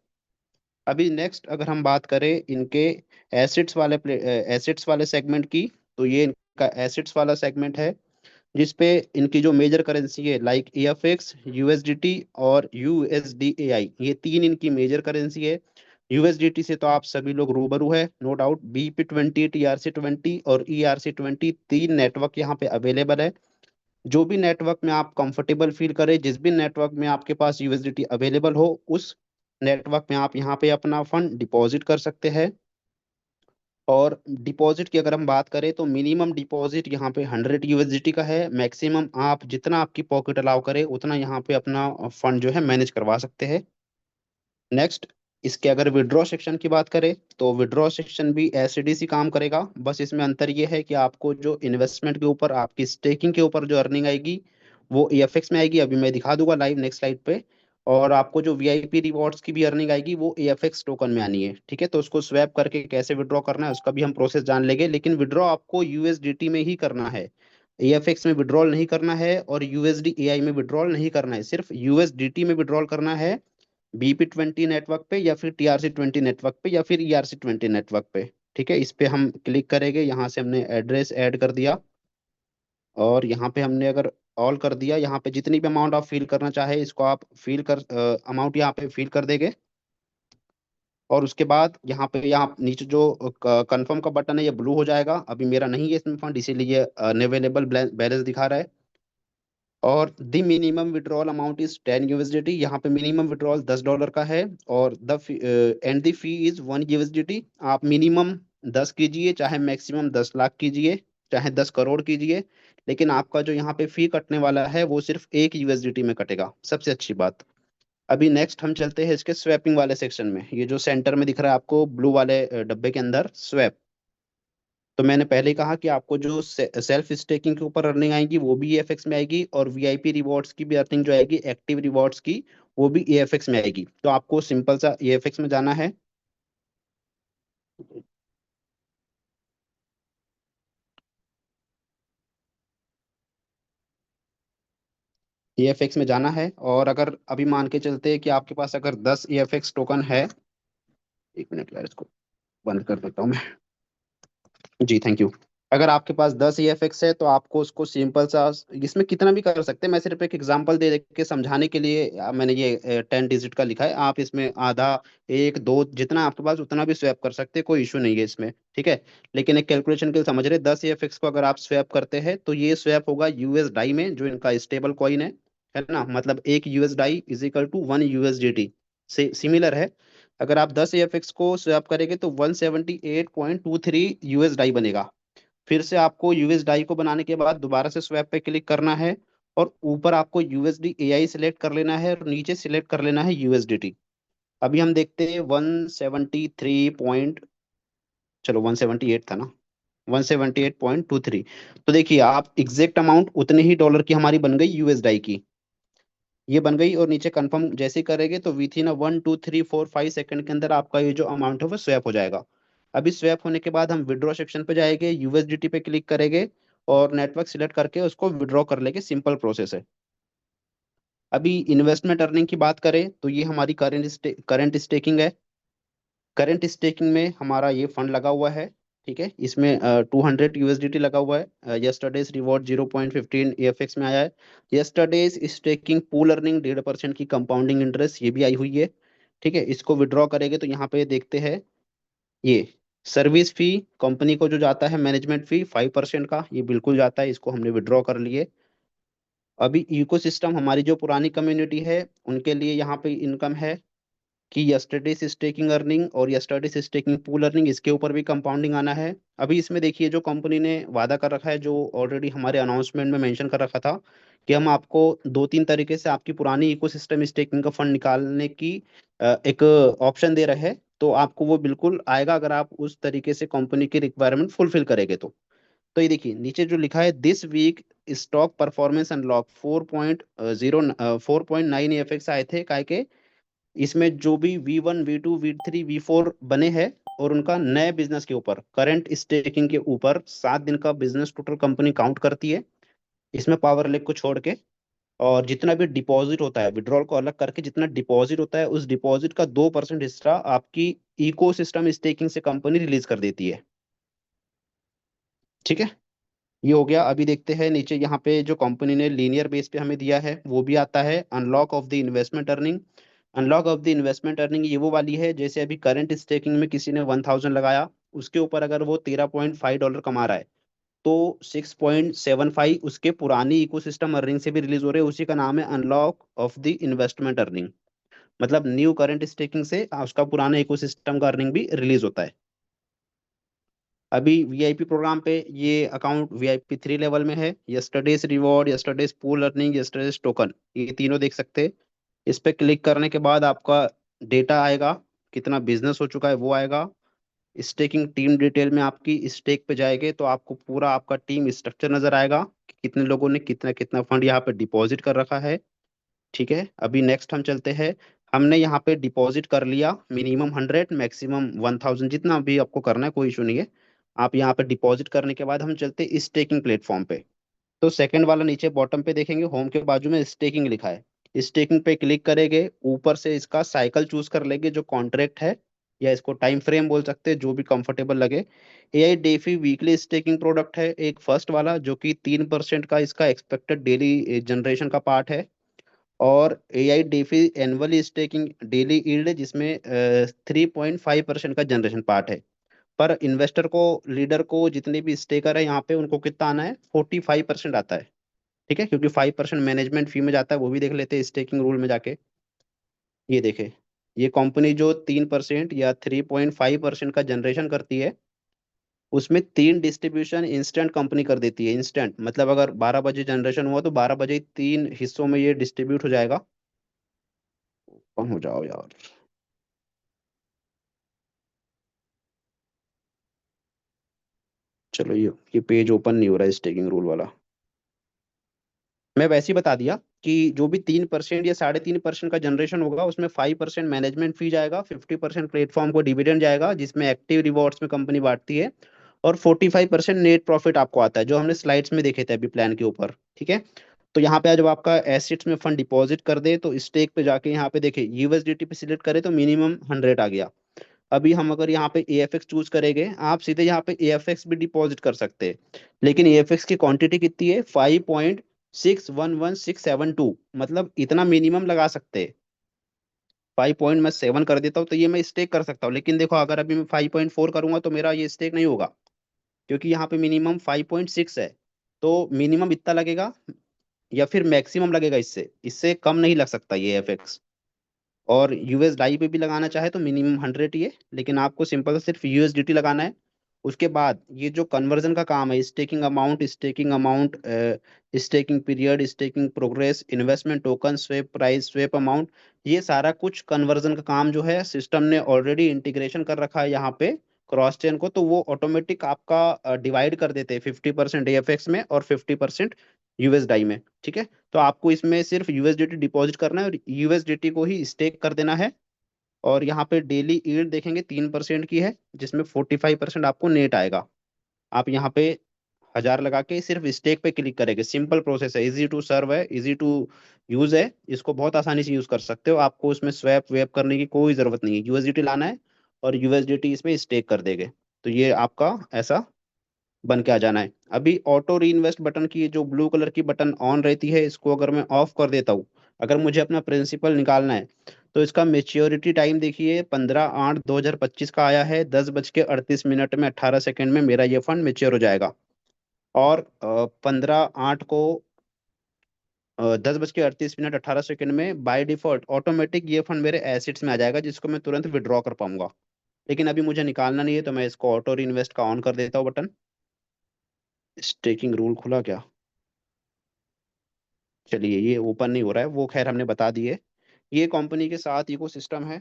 अभी नेक्स्ट अगर हम बात करें इनके एसेट्स वाले सेगमेंट की, तो ये इनका एसेट्स वाला सेगमेंट है जिसपे इनकी जो मेजर करेंसी है लाइक EFX, यूएसडीटी और USDAI, ये तीन इनकी मेजर करेंसी है। यूएसडीटी से तो आप सभी लोग रूबरू है, नो डाउट। BP20, TRC20 और ERC20 तीन नेटवर्क यहाँ पे अवेलेबल है। जो भी नेटवर्क में आप कंफर्टेबल फील करें, जिस भी नेटवर्क में आपके पास यूएसडीटी अवेलेबल हो, उस नेटवर्क में आप यहाँ पे अपना फंड डिपॉजिट कर सकते हैं। और डिपॉजिट की अगर हम बात करें तो मिनिमम डिपॉजिट यहाँ पे 100 USDT का है। मैक्सिमम आप जितना आपकी पॉकेट अलाउ करे उतना यहाँ पे अपना फंड जो है मैनेज करवा सकते हैं। नेक्स्ट, इसके अगर विड्रॉ सेक्शन की बात करें तो विड्रॉ सेक्शन भी एसडीसी काम करेगा। बस इसमें अंतर ये है कि आपको जो इन्वेस्टमेंट के ऊपर, आपकी स्टेकिंग के ऊपर जो अर्निंग आएगी वो EFX में आएगी। अभी मैं दिखा दूंगा लाइव नेक्स्ट स्लाइड पे। और आपको जो वीआईपी रिवॉर्ड्स की भी अर्निंग आएगी वो EFX टोकन में आनी है। ठीक है, तो उसको स्वैप करके कैसे विड्रॉ करना है उसका भी हम प्रोसेस जान लेंगे, लेकिन विड्रॉ आपको यूएसडीटी में ही करना है। EFX में विड्रॉल नहीं करना है और USDAI में विड्रॉल नहीं करना है, सिर्फ USDT में विड्रॉल करना है। BP20 नेटवर्क पे या फिर TRC20 नेटवर्क पे या फिर ERC20 नेटवर्क पे। ठीक है, इस पे हम क्लिक करेंगे। यहाँ से हमने एड्रेस ऐड कर दिया और यहाँ पे हमने अगर ऑल कर दिया, यहाँ पे जितनी भी अमाउंट आप फिल करना चाहे इसको आप फिल कर, अमाउंट यहाँ पे फिल कर देंगे। और उसके बाद यहाँ नीचे जो कंफर्म का बटन है ये ब्लू हो जाएगा। अभी मेरा नहीं है इसमें फंड, इसीलिए अनअवेलेबल बैलेंस दिखा रहा है। और the minimum withdrawal amount is 10 USDT। यहाँ पे मिनिमम विड्रॉल $10 का है और the end the fee is 1 USDT। आप मिनिमम 10 कीजिए, चाहे मैक्सिमम 10 लाख कीजिए, चाहे 10 करोड़ कीजिए, लेकिन आपका जो यहाँ पे फी कटने वाला है वो सिर्फ 1 USDT में कटेगा। सबसे अच्छी बात। अभी नेक्स्ट हम चलते हैं इसके स्वैपिंग वाले सेक्शन में। ये जो सेंटर में दिख रहा है आपको ब्लू वाले डब्बे के अंदर स्वैप, तो मैंने पहले ही कहा कि आपको जो सेल्फ स्टेकिंग के ऊपर अर्निंग आएगी वो भी EFX में आएगी और वीआईपी रिवॉर्ड्स की भी अर्निंग जो आएगी, एक्टिव रिवॉर्ड्स की, वो भी EFX में आएगी। तो आपको सिंपल सा EFX में जाना है। EFX में जाना है और अगर अभी मान के चलते हैं कि आपके पास अगर 10 EFX टोकन है, एक मिनट यार इसको बंद कर देता हूँ मैं। जी थैंक यू। अगर आपके पास 10 EFX है तो आपको उसको सिंपल सा, इसमें कितना भी कर सकते हैं, मैं सिर्फ एक एग्जांपल दे के समझाने के लिए मैंने ये 10 डिजिट का लिखा है। आप इसमें आधा, एक, दो, जितना आपके पास उतना भी स्वैप कर सकते हैं, कोई इशू नहीं है इसमें। ठीक है, लेकिन एक कैलकुलेशन के लिए समझ रहे, 10 EFX को अगर आप स्वैप करते हैं तो ये स्वैप होगा यूएस डाई में, जो इनका स्टेबल कॉइन है ना। मतलब एक यूएस डाई इज इक्वल टू 1 USDT से सिमिलर है। अगर आप 10 EFX को स्वैप करेंगे तो 178.23 यूएस डाई बनेगा। फिर से आपको यूएस डाई को बनाने के बाद दोबारा से स्वैप पे क्लिक करना है और ऊपर आपको USDAI सिलेक्ट कर लेना है और नीचे सिलेक्ट कर लेना है USDT। अभी हम देखते हैं 173 पॉइंट, चलो 178 था ना, 178.23। तो देखिए आप एग्जैक्ट अमाउंट उतने ही डॉलर की हमारी बन गई यूएस डाई की, ये बन गई। और नीचे कंफर्म जैसे ही करेंगे तो विथ इन 1 2 3 4 5 सेकंड के अंदर आपका ये जो अमाउंट है वो स्वैप हो जाएगा। अभी स्वैप होने के बाद हम विड्रॉ सेक्शन पे जाएंगे, USDT पे क्लिक करेंगे और नेटवर्क सिलेक्ट करके उसको विड्रॉ कर लेंगे। सिंपल प्रोसेस है। अभी इन्वेस्टमेंट अर्निंग की बात करें तो ये हमारी करंट स्टेकिंग है। करंट स्टेकिंग में हमारा ये फंड लगा हुआ है, ठीक है। इसमें 200 USDT लगा हुआ है। यस्टरडेज रिवॉर्ड 0.15 EFX में आया है। यस्टरडेज स्टेकिंग पूल अर्निंग 1.5% की कंपाउंडिंग इंटरेस्ट ये भी आई हुई है, ठीक है। इसको विड्रॉ करेंगे तो यहाँ पे देखते हैं ये सर्विस फी कंपनी को जो जाता है, मैनेजमेंट फी 5% का, ये बिल्कुल जाता है, इसको हमने विड्रॉ कर लिए। अभी इकोसिस्टम हमारी जो पुरानी कम्युनिटी है उनके लिए यहाँ पे इनकम है कि यस्टरडेज स्टेकिंग अर्निंग और यस्टरडेज स्टेकिंग पूल अर्निंग, इसके ऊपर भी कंपाउंडिंग आना है। अभी इसमें देखिए जो कंपनी ने वादा कर रखा है, जो ऑलरेडी हमारे अनाउंसमेंट में मेंशन कर रखा था कि हम आपको 2-3 तरीके से आपकी पुरानी इकोसिस्टम स्टेकिंग का फंड निकालने की एक ऑप्शन दे रहे हैं, तो आपको वो बिल्कुल आएगा अगर आप उस तरीके से कंपनी की रिक्वायरमेंट फुलफिल करेंगे तो ये देखिए नीचे जो लिखा है this week stock performance unlock 4.9 EFX आए थे काय के। इसमें जो भी V1 V2 V3 V4 बने हैं और उनका नए बिजनेस के ऊपर, करंट स्टेकिंग के ऊपर 7 दिन का बिजनेस टोटल कंपनी काउंट करती है इसमें, पावर लेग को छोड़ के। और जितना भी डिपॉजिट होता है, विड्रॉल को अलग करके जितना डिपॉजिट होता है, उस डिपॉजिट का 2% हिस्सा आपकी इकोसिस्टम स्टेकिंग से कंपनी रिलीज कर देती है, ठीक है। ये हो गया। अभी देखते हैं नीचे यहाँ पे जो कंपनी ने लीनियर बेस पे हमें दिया है वो भी आता है, unlock of the investment earning. Unlock of the investment earning ये वो वाली है, जैसे अभी करंट स्टेकिंग में किसी ने 1000 लगाया, उसके ऊपर अगर वो $13.5 कमा रहा है तो 6.75 उसके पुरानी इकोसिस्टम अर्निंग से भी रिलीज हो रहे हैं, उसी का नाम है unlock of the investment earning. मतलब न्यू करंट स्टेकिंग से उसका पुराना इकोसिस्टम का अर्निंग भी रिलीज होता है। अभी वीआईपी प्रोग्राम पे ये अकाउंट VIP 3 लेवल में है। Yesterday's reward, yesterday's pool earning, yesterday's token, ये तीनों देख सकते हैं। इस पे क्लिक करने के बाद आपका डेटा आएगा, कितना बिजनेस हो चुका है वो आएगा। स्टेकिंग टीम डिटेल में आपकी स्टेक पे जाएंगे तो आपको पूरा आपका टीम स्ट्रक्चर नजर आएगा कि कितने लोगों ने कितना कितना फंड यहाँ पे डिपॉजिट कर रखा है, ठीक है। अभी नेक्स्ट हम चलते हैं। हमने यहाँ पे डिपॉजिट कर लिया मिनिमम 100 मैक्सिमम 1000, जितना भी आपको करना है कोई इशू नहीं है। आप यहाँ पे डिपॉजिट करने के बाद हम चलते हैं स्टेकिंग प्लेटफॉर्म पे। तो सेकंड वाला नीचे बॉटम पे देखेंगे, होम के बाजू में स्टेकिंग लिखा है। स्टेकिंग पे क्लिक करेंगे, ऊपर से इसका साइकिल चूज कर लेंगे जो कॉन्ट्रैक्ट है, या इसको टाइम फ्रेम बोल सकते हैं, जो भी कंफर्टेबल लगे। AI DeFi weekly staking product है एक फर्स्ट वाला, जो कि 3% का इसका एक्सपेक्टेड डेली जनरेशन का पार्ट है। और AI DeFi annually staking daily yield है, जिसमें 3.5% का जनरेशन पार्ट है। पर इन्वेस्टर को, लीडर को, जितने भी स्टेकर है यहाँ पे, उनको कितना आना है, 45% आता है, ठीक है। क्योंकि 5% मैनेजमेंट फी में जाता है, वो भी देख लेते हैं स्टेकिंग रूल में जाके। ये देखे, ये कंपनी जो 3% या 3.5% का जनरेशन करती है, उसमें 3 डिस्ट्रीब्यूशन इंस्टेंट कंपनी कर देती है। इंस्टेंट मतलब अगर 12 बजे जनरेशन हुआ तो 12 बजे 3 हिस्सों में ये डिस्ट्रीब्यूट हो जाएगा। कम हो जाओ यार, चलो ये पेज ओपन नहीं हो रहा है स्टेकिंग रूल वाला। मैं वैसे ही बता दिया कि जो भी 3% या 3.5% का जनरेशन होगा, उसमें 5% मैनेजमेंट फी जाएगा, 50% प्लेटफॉर्म को डिविडेंड जाएगा जिसमें एक्टिव रिवॉर्ड्स में कंपनी बांटती है, और 45% नेट प्रॉफिट आपको आता है, जो हमने स्लाइड्स में देखे थे अभी प्लान के ऊपर, ठीक है। तो यहाँ पे जब आपका एसेट्स में फंड डिपॉजिट कर दे तो स्टेक पे जाके यहाँ पे देखे यूएसडीटी पे सिलेक्ट करें तो मिनिमम 100 आ गया। अभी हम अगर यहाँ पे AFX चूज करेंगे, आप सीधे यहाँ पे AFX भी डिपॉजिट कर सकते हैं, लेकिन AFX की क्वांटिटी कितनी है, 5.611672, मतलब इतना मिनिमम लगा सकते हैं। 5.7 कर देता हूँ तो ये मैं स्टेक कर सकता हूँ, लेकिन देखो अगर अभी मैं 5.4 करूंगा तो मेरा ये स्टेक नहीं होगा, क्योंकि यहाँ पे मिनिमम 5.6 है। तो मिनिमम इतना लगेगा या फिर मैक्सिमम लगेगा, इससे इससे कम नहीं लग सकता ये FX। और USD पे भी लगाना चाहे तो मिनिमम 100 ही है, लेकिन आपको सिंपल सिर्फ USDT लगाना है। उसके बाद ये जो कन्वर्जन का काम है, staking amount, staking period, staking progress, investment token, swap price, swap amount, ये सारा कुछ कन्वर्जन का काम जो है सिस्टम ने ऑलरेडी इंटीग्रेशन कर रखा है यहाँ पे क्रॉस चेन को, तो वो ऑटोमेटिक आपका डिवाइड कर देते हैं 50% AFX में और 50% USD में, ठीक है। तो आपको इसमें सिर्फ USDT डिपॉजिट करना है और USDT को ही स्टेक कर देना है। और यहाँ पे डेली यील्ड देखेंगे 3% की है, जिसमें 45% आपको नेट आएगा। आप यहाँ पे 1000 लगा के सिर्फ स्टेक पे क्लिक करेंगे। सिंपल प्रोसेस है, इजी टू सर्व है, इजी टू यूज है, इसको बहुत आसानी से यूज कर सकते हो। आपको उसमें स्वैप वेप करने की कोई जरूरत नहीं है, यूएसडीटी लाना है और यूएसडीटी इसमें स्टेक कर देंगे, तो ये आपका ऐसा बन के आ जाना है। अभी ऑटो री इन्वेस्ट बटन की जो ब्लू कलर की बटन ऑन रहती है, इसको अगर मैं ऑफ कर देता हूँ, अगर मुझे अपना प्रिंसिपल निकालना है, तो इसका मेच्योरिटी टाइम देखिए 15/8/2025 का आया है, 10:38 में 18 सेकंड में मेरा ये फंड मेच्योर हो जाएगा। और 15/8 को 10:38 18 सेकंड में बाय डिफॉल्ट ऑटोमेटिक ये फंड मेरे एसिड्स में आ जाएगा, जिसको मैं तुरंत विड्रॉ कर पाऊंगा। लेकिन अभी मुझे निकालना नहीं है, तो मैं इसको ऑटो री इन्वेस्ट का ऑन कर देता हूँ बटन। स्टेकिंग रूल खुला क्या? चलिए, ये ओपन नहीं हो रहा है, वो खैर हमने बता दिए। ये कंपनी के साथ इकोसिस्टम है।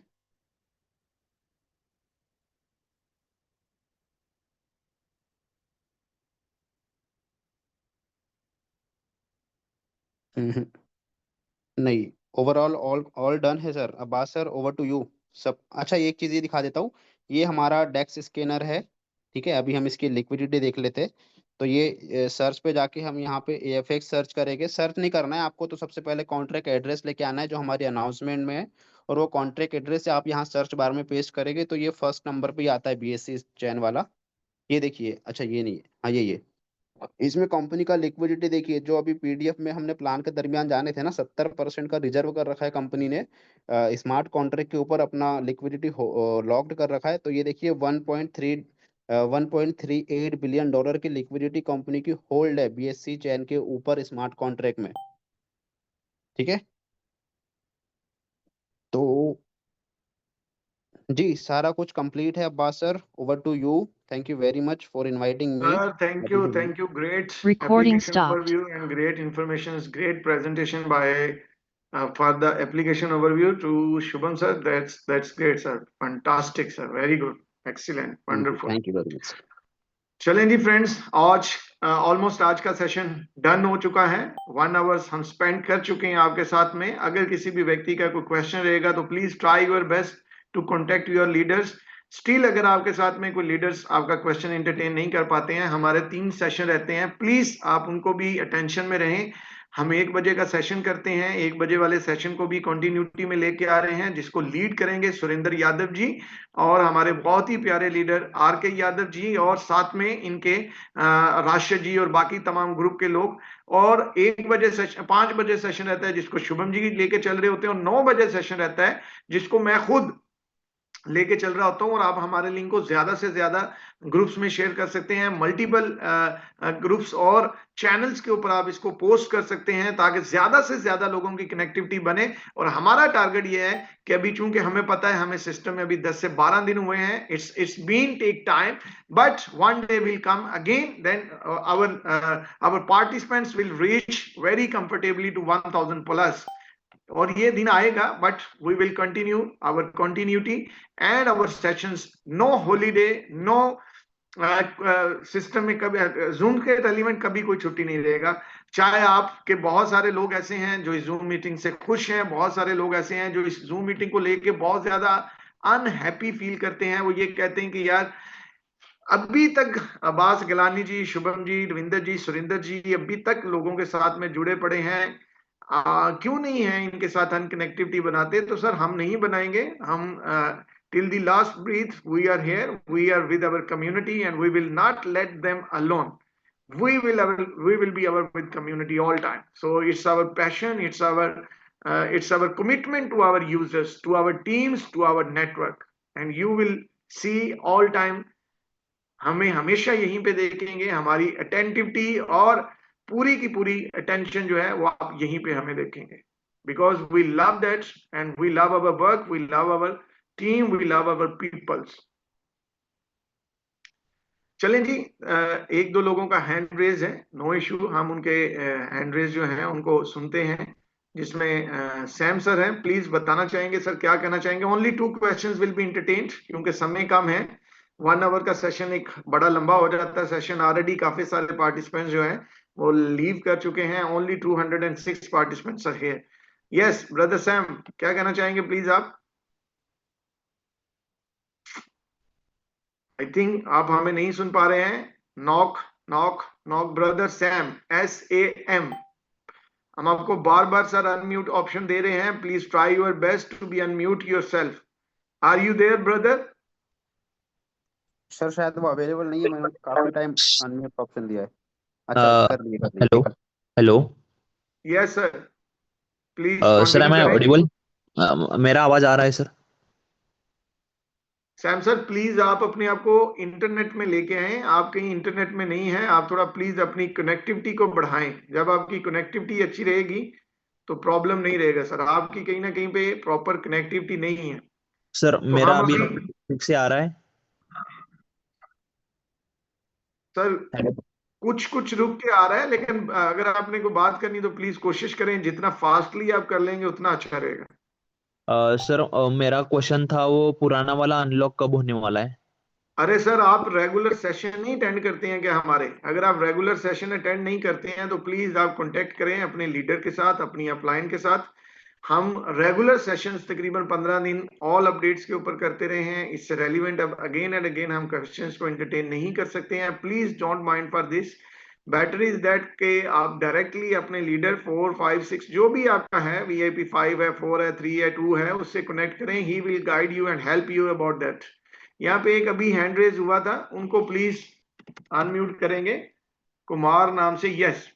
हम्म, नहीं, ओवरऑल ऑल ऑल डन है sir. Abbas sir, over to you. सब अच्छा, एक चीज ये दिखा देता हूँ, ये हमारा डेक्स स्कैनर है, ठीक है। अभी हम इसकी लिक्विडिटी देख लेते हैं। तो ये सर्च पे जाके हम यहाँ पे एएफएक्स सर्च करेंगे। सर्च नहीं करना है आपको, तो सबसे पहले कॉन्ट्रैक्ट एड्रेस लेके आना है जो हमारी अनाउंसमेंट में है, और वो कॉन्ट्रैक्ट एड्रेस से आप यहाँ सर्च बार में पेस्ट करेंगे, तो ये फर्स्ट नंबर पे ही आता है, बीएससी चैन वाला। ये देखिए, अच्छा ये नहीं है, हाँ ये इसमें कंपनी का लिक्विडिटी देखिए, जो अभी पीडीएफ में हमने प्लान के दरमियान जाने थे ना, 70% का रिजर्व कर रखा है कंपनी ने स्मार्ट कॉन्ट्रैक्ट के ऊपर, अपना लिक्विडिटी लॉक्ड कर रखा है। तो ये देखिए 1.38 बिलियन डॉलर की लिक्विडिटी कंपनी की होल्ड है बीएससी चैन के ऊपर स्मार्ट कॉन्ट्रैक्ट में, ठीक है। तो जी, सारा कुछ कंप्लीट है Abbas sir, over to you. Thank you very much for inviting me. Thank you, thank you. Great Recording application stopped. overview and great information. Great presentation by for the application overview to Shubham sir. That's great, sir. Fantastic, sir. Very good. Excellent. Wonderful. Thank you very much. चलें जी friends, आज almost आज का session done हो चुका है। 1 hours हम spend कर चुके हैं आपके साथ में। अगर किसी भी व्यक्ति का कोई क्वेश्चन रहेगा तो please try your best to contact your leaders. Still अगर आपके साथ में कोई लीडर्स आपका क्वेश्चन एंटरटेन नहीं कर पाते हैं, हमारे 3 सेशन रहते हैं, प्लीज आप उनको भी अटेंशन में रहें। हम 1 बजे का सेशन करते हैं, 1 बजे वाले सेशन को भी कंटिन्यूटी में लेके आ रहे हैं, जिसको लीड करेंगे सुरेंद्र यादव जी और हमारे बहुत ही प्यारे लीडर आर के यादव जी, और साथ में इनके राशिद जी और बाकी तमाम ग्रुप के लोग। और 1 बजे सेशन, 5 बजे सेशन रहता है जिसको शुभम जी लेके चल रहे होते हैं, और 9 बजे सेशन रहता है जिसको मैं खुद लेके चल रहा होता हूं। और आप हमारे लिंक को ज्यादा से ज्यादा ग्रुप्स में शेयर कर सकते हैं, मल्टीपल ग्रुप्स और चैनल्स के ऊपर आप इसको पोस्ट कर सकते हैं, ताकि ज्यादा से ज्यादा लोगों की कनेक्टिविटी बने। और हमारा टारगेट ये है कि अभी चूंकि हमें पता है हमें सिस्टम में अभी 10 से 12 दिन हुए हैं, it's been take time, but one day will come again, then our participants will reach very comfortably to 1000 plus. और ये दिन आएगा, but we will continue our continuity and our sessions. No holiday, no system में कभी zoom के element कभी कोई छुट्टी नहीं रहेगा। चाहे आपके बहुत सारे लोग ऐसे हैं जो इस जूम मीटिंग से खुश हैं, बहुत सारे लोग ऐसे हैं जो इस जूम मीटिंग को लेके बहुत ज्यादा अनहैप्पी फील करते हैं। वो ये कहते हैं कि यार अभी तक अब्बास गिलानी जी, शुभम जी, रविंदर जी, सुरेंद्र जी अभी तक लोगों के साथ में जुड़े पड़े हैं, क्यों नहीं है इनके साथ हम कनेक्टिविटी बनाते। तो सर हम नहीं बनाएंगे, हम till the last breath we are here, we are with our community and we will not let them alone. We will be our with community all time. So it's our passion, it's our commitment to our users, to our teams, to our network, and you will see all time हमें हमेशा यहीं पे देखेंगे। हमारी अटेंटिविटी और पूरी की पूरी अटेंशन जो है वो आप यहीं पे हमें देखेंगे, because we love that and we love our work, we love our team, we love our peoples. चलें जी, 1-2 लोगों का हैंड रेज है, नो इशू, हम उनके हैंड रेज जो है उनको सुनते हैं। जिसमें सैम सर हैं, प्लीज बताना चाहेंगे सर क्या कहना चाहेंगे। Only 2 questions will be entertained क्योंकि समय कम है। 1 आवर का सेशन एक बड़ा लंबा हो जाता है सेशन। ऑलरेडी काफी सारे पार्टिसिपेंट्स जो हैं वो लीव कर चुके हैं। Only 206 participants are here. Yes brother Sam, क्या कहना चाहेंगे प्लीज आप। आई थिंक आप हमें नहीं सुन पा रहे हैं। Knock knock knock brother Sam, SAM। हम आपको बार बार सर अनम्यूट ऑप्शन दे रहे हैं, please try your best to be unmute yourself. Are you there brother? Sir शायद वो अवेलेबल नहीं है, मैंने काफी टाइम अनम्यूट ऑप्शन दिया है। अच्छा कर हेलो। लिए। Hello. Yes sir, please sir continue am I करें। ऑडिबल? मेरा आवाज आ रहा है सर? सैम सर प्लीज आप अपने आप को इंटरनेट में लेके आए, आप कहीं इंटरनेट में नहीं है, आप थोड़ा प्लीज अपनी कनेक्टिविटी को बढ़ाएं। जब आपकी कनेक्टिविटी अच्छी रहेगी तो प्रॉब्लम नहीं रहेगा सर। आपकी कहीं ना कहीं पे प्रॉपर कनेक्टिविटी नहीं है। सर तो मेरा हम अभी अभी ठीक से आ रहा है। Sir hello. कुछ कुछ रुक के आ रहा है, लेकिन अगर आपने को बात करनी तो प्लीज कोशिश करें, जितना फास्टली आप कर लेंगे उतना अच्छा रहेगा। सर मेरा क्वेश्चन था वो पुराना वाला अनलॉक कब होने वाला है? अरे सर आप रेगुलर सेशन नहीं अटेंड करते हैं क्या हमारे? अगर आप रेगुलर सेशन अटेंड नहीं करते हैं तो प्लीज आप कांटेक्ट करें अपने लीडर के साथ, अपनी अपलाइन के साथ। हम रेगुलर सेशंस तकरीबन 15 दिन ऑल अपडेट्स के ऊपर करते रहे हैं। इससे रेलिवेंट अब अगेन एंड अगेन हम क्वेश्चंस को एंटरटेन नहीं कर सकते हैं। Please don't mind for this. Better is that के आप डायरेक्टली अपने लीडर 4 5 6 जो भी आपका है, VIP 5 है, 4 है, 3 है, 2 है, उससे कनेक्ट करें। He will guide you and help you about that. यहाँ पे एक अभी हैंड रेज हुआ था, उनको प्लीज अनम्यूट करेंगे। कुमार नाम से, yes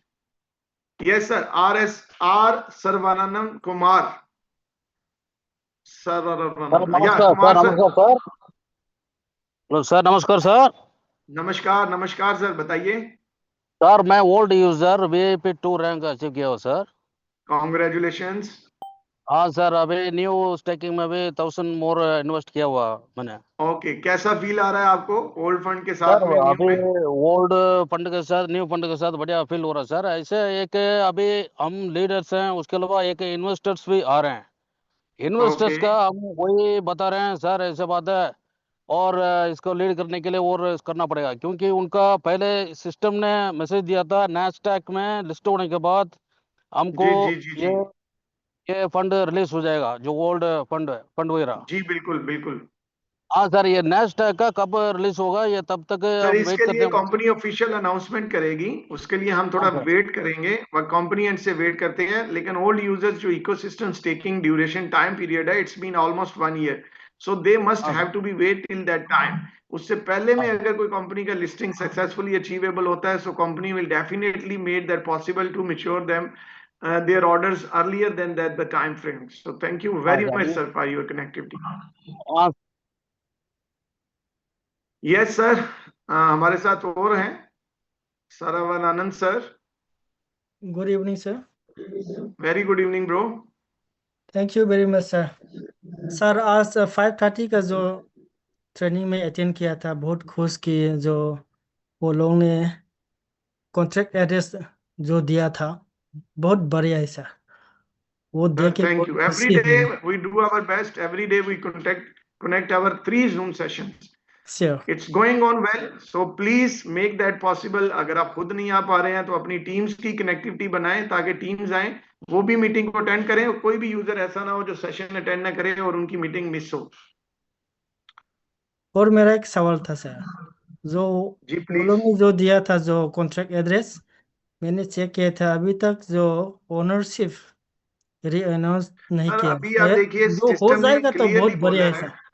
yes sir, RSR Sarvanand Kumar, sir Sarvanand या नमस्कार कुमार सर। सर। नमस्कार सर। हेलो सर, नमस्कार सर। नमस्कार नमस्कार सर, बताइए। सर मैं old user VIP 2 rank achieve किया हूँ सर। कॉन्ग्रेचुलेशंस। हाँ सर, अभी न्यू स्टेकिंग में भी 1000 मोर इन्वेस्ट किया हुआ मैंने। ओके, कैसा फील आ रहा है आपको ओल्ड फंड के सर साथ में, न्यू अभी में? ओल्ड फंड के साथ न्यू फंड के साथ बढ़िया फील हो रहा है सर। ऐसे एक अभी हम लीडर्स हैं, उसके अलावा एक इन्वेस्टर्स भी आ रहे हैं। ओके इन्वेस्टर्स का हम वही बता रहे हैं सर, ऐसे बात है। और इसको लीड करने के लिए और करना पड़ेगा, क्योंकि उनका पहले सिस्टम ने मैसेज दिया था नैस्डैक में लिस्ट होने के बाद हमको जी जी जी जी ये ये फंड रिलीज हो जाएगा, जो ओल्ड फंड फंड वगैरह। जी, बिल्कुल बिल्कुल। हाँ सर, ये नैस्डैक का कब रिलीज होगा, ये तब तक सर हम वेट इसके करते लिए हैं। कंपनी ऑफिशियल अनाउंसमेंट करेगी, उसके लिए हम हाँ थोड़ा सर। वेट करेंगे, वह कंपनी एंड से वेट करते हैं। लेकिन ओल्ड यूजर्स जो ecosystem staking duration time period है, it's been almost 1 year, so they must हाँ have sir. To be wait till that time. उससे पहले में हाँ अगर कोई कंपनी का लिस्टिंग सक्सेसफुली अचीवेबल होता है, so company will definitely made that possible to mature them their orders earlier than that the time frame. So thank you हाँ very sir. much sir for your connectivity. हाँ Yes sir, हमारे साथ और हैं Saravanan Anand sir. Good evening, sir. Very good evening bro. Thank you very much, sir. Sir आज 5:30 का जो training में अटेंड किया था, बहुत खुश कि जो वो लोगों ने कॉन्ट्रैक्ट एड्रेस जो दिया था बहुत बढ़िया है सर। वो Sir, देख के thank बहुत you. Every खुशी day हुई। we do our best. Every day we connect our 3 Zoom sessions. Sure. It's going on well. So please make that possible. अगर आप खुद नहीं आ पा रहे हैं तो अपनी टीम्स की कनेक्टिविटी बनाएं ताकि टीम्स आए, वो भी मीटिंग को अटेंड करें। और कोई भी यूजर ऐसा ना हो जो सेशन अटेंड ना करे और उनकी मीटिंग मिस हो। और मेरा एक सवाल था सर, जो जी वो प्लीज। लोग ने जो दिया था जो कॉन्ट्रैक्ट एड्रेस, मैंने चेक किया था, अभी तक जो ओनरशिप री अनाउंस नहीं सर किया अभी आप है। देखिए जो हो सिस्टम ने जाएगा तो क्लियरली बहुत बढ़िया बोला है है, सर।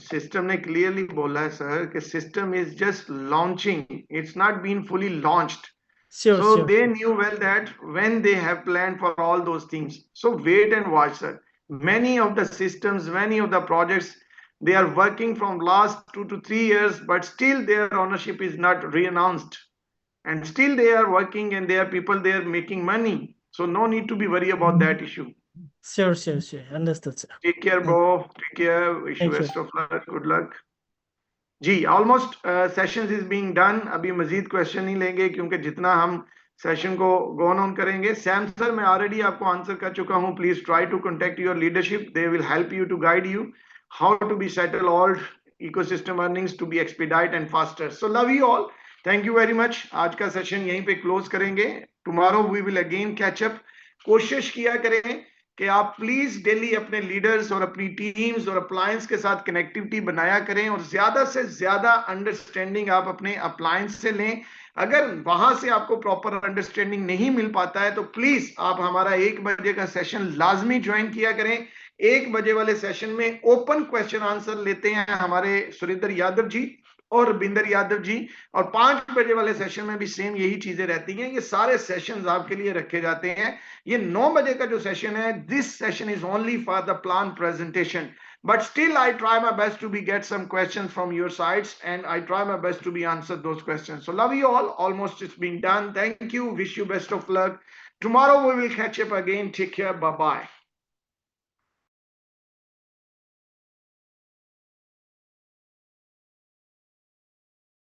सिस्टम ने क्लियरली बोला है सर कि system is just launching, it's not been fully launched. Sure So sure. they knew well that when they have planned for all those things. So wait and watch, sir. Many of the systems, many of the projects, they are working from last 2 to 3 years, but still their ownership is not re-announced. And still they are working and there are people there making money. So no need to be worried about that issue. Sure sure sure, understood sir. Take care, bro. Take care. Wish you thank you. best of luck. Good luck. जी almost sessions is being done. अभी मजीद question नहीं लेंगे क्योंकि जितना हम session को gone on करेंगे, सैम सर मैं ऑलरेडी आपको आंसर कर चुका हूं। Please try to contact your leadership, they will help you to guide you how to be settle all ecosystem earnings to be expedite and faster. So love you all, thank you very much. आज का session यहीं पे close करेंगे। Tomorrow we will again catch up. कोशिश किया करें कि आप प्लीज डेली अपने लीडर्स और अपनी टीम्स और अप्लायंस के साथ कनेक्टिविटी बनाया करें और ज्यादा से ज्यादा अंडरस्टैंडिंग आप अपने अप्लायंस से लें। अगर वहां से आपको प्रॉपर अंडरस्टैंडिंग नहीं मिल पाता है तो प्लीज आप हमारा 1 बजे का सेशन लाजमी ज्वाइन किया करें। 1 बजे वाले सेशन में ओपन क्वेश्चन आंसर लेते हैं हमारे सुरेंद्र यादव जी और बिंदर यादव जी, और 5 बजे वाले सेशन में भी सेम यही चीजें रहती हैं। ये सारे सेशंस आपके लिए रखे जाते हैं। ये 9 बजे का जो सेशन है, this session is only for the plan presentation, but still I try my best to be get some questions from your sides, and I try my best to be answer those questions. So love you all. Almost it's been done. Thank you. Wish you best of luck. Tomorrow we will catch up again. Take care. Bye bye.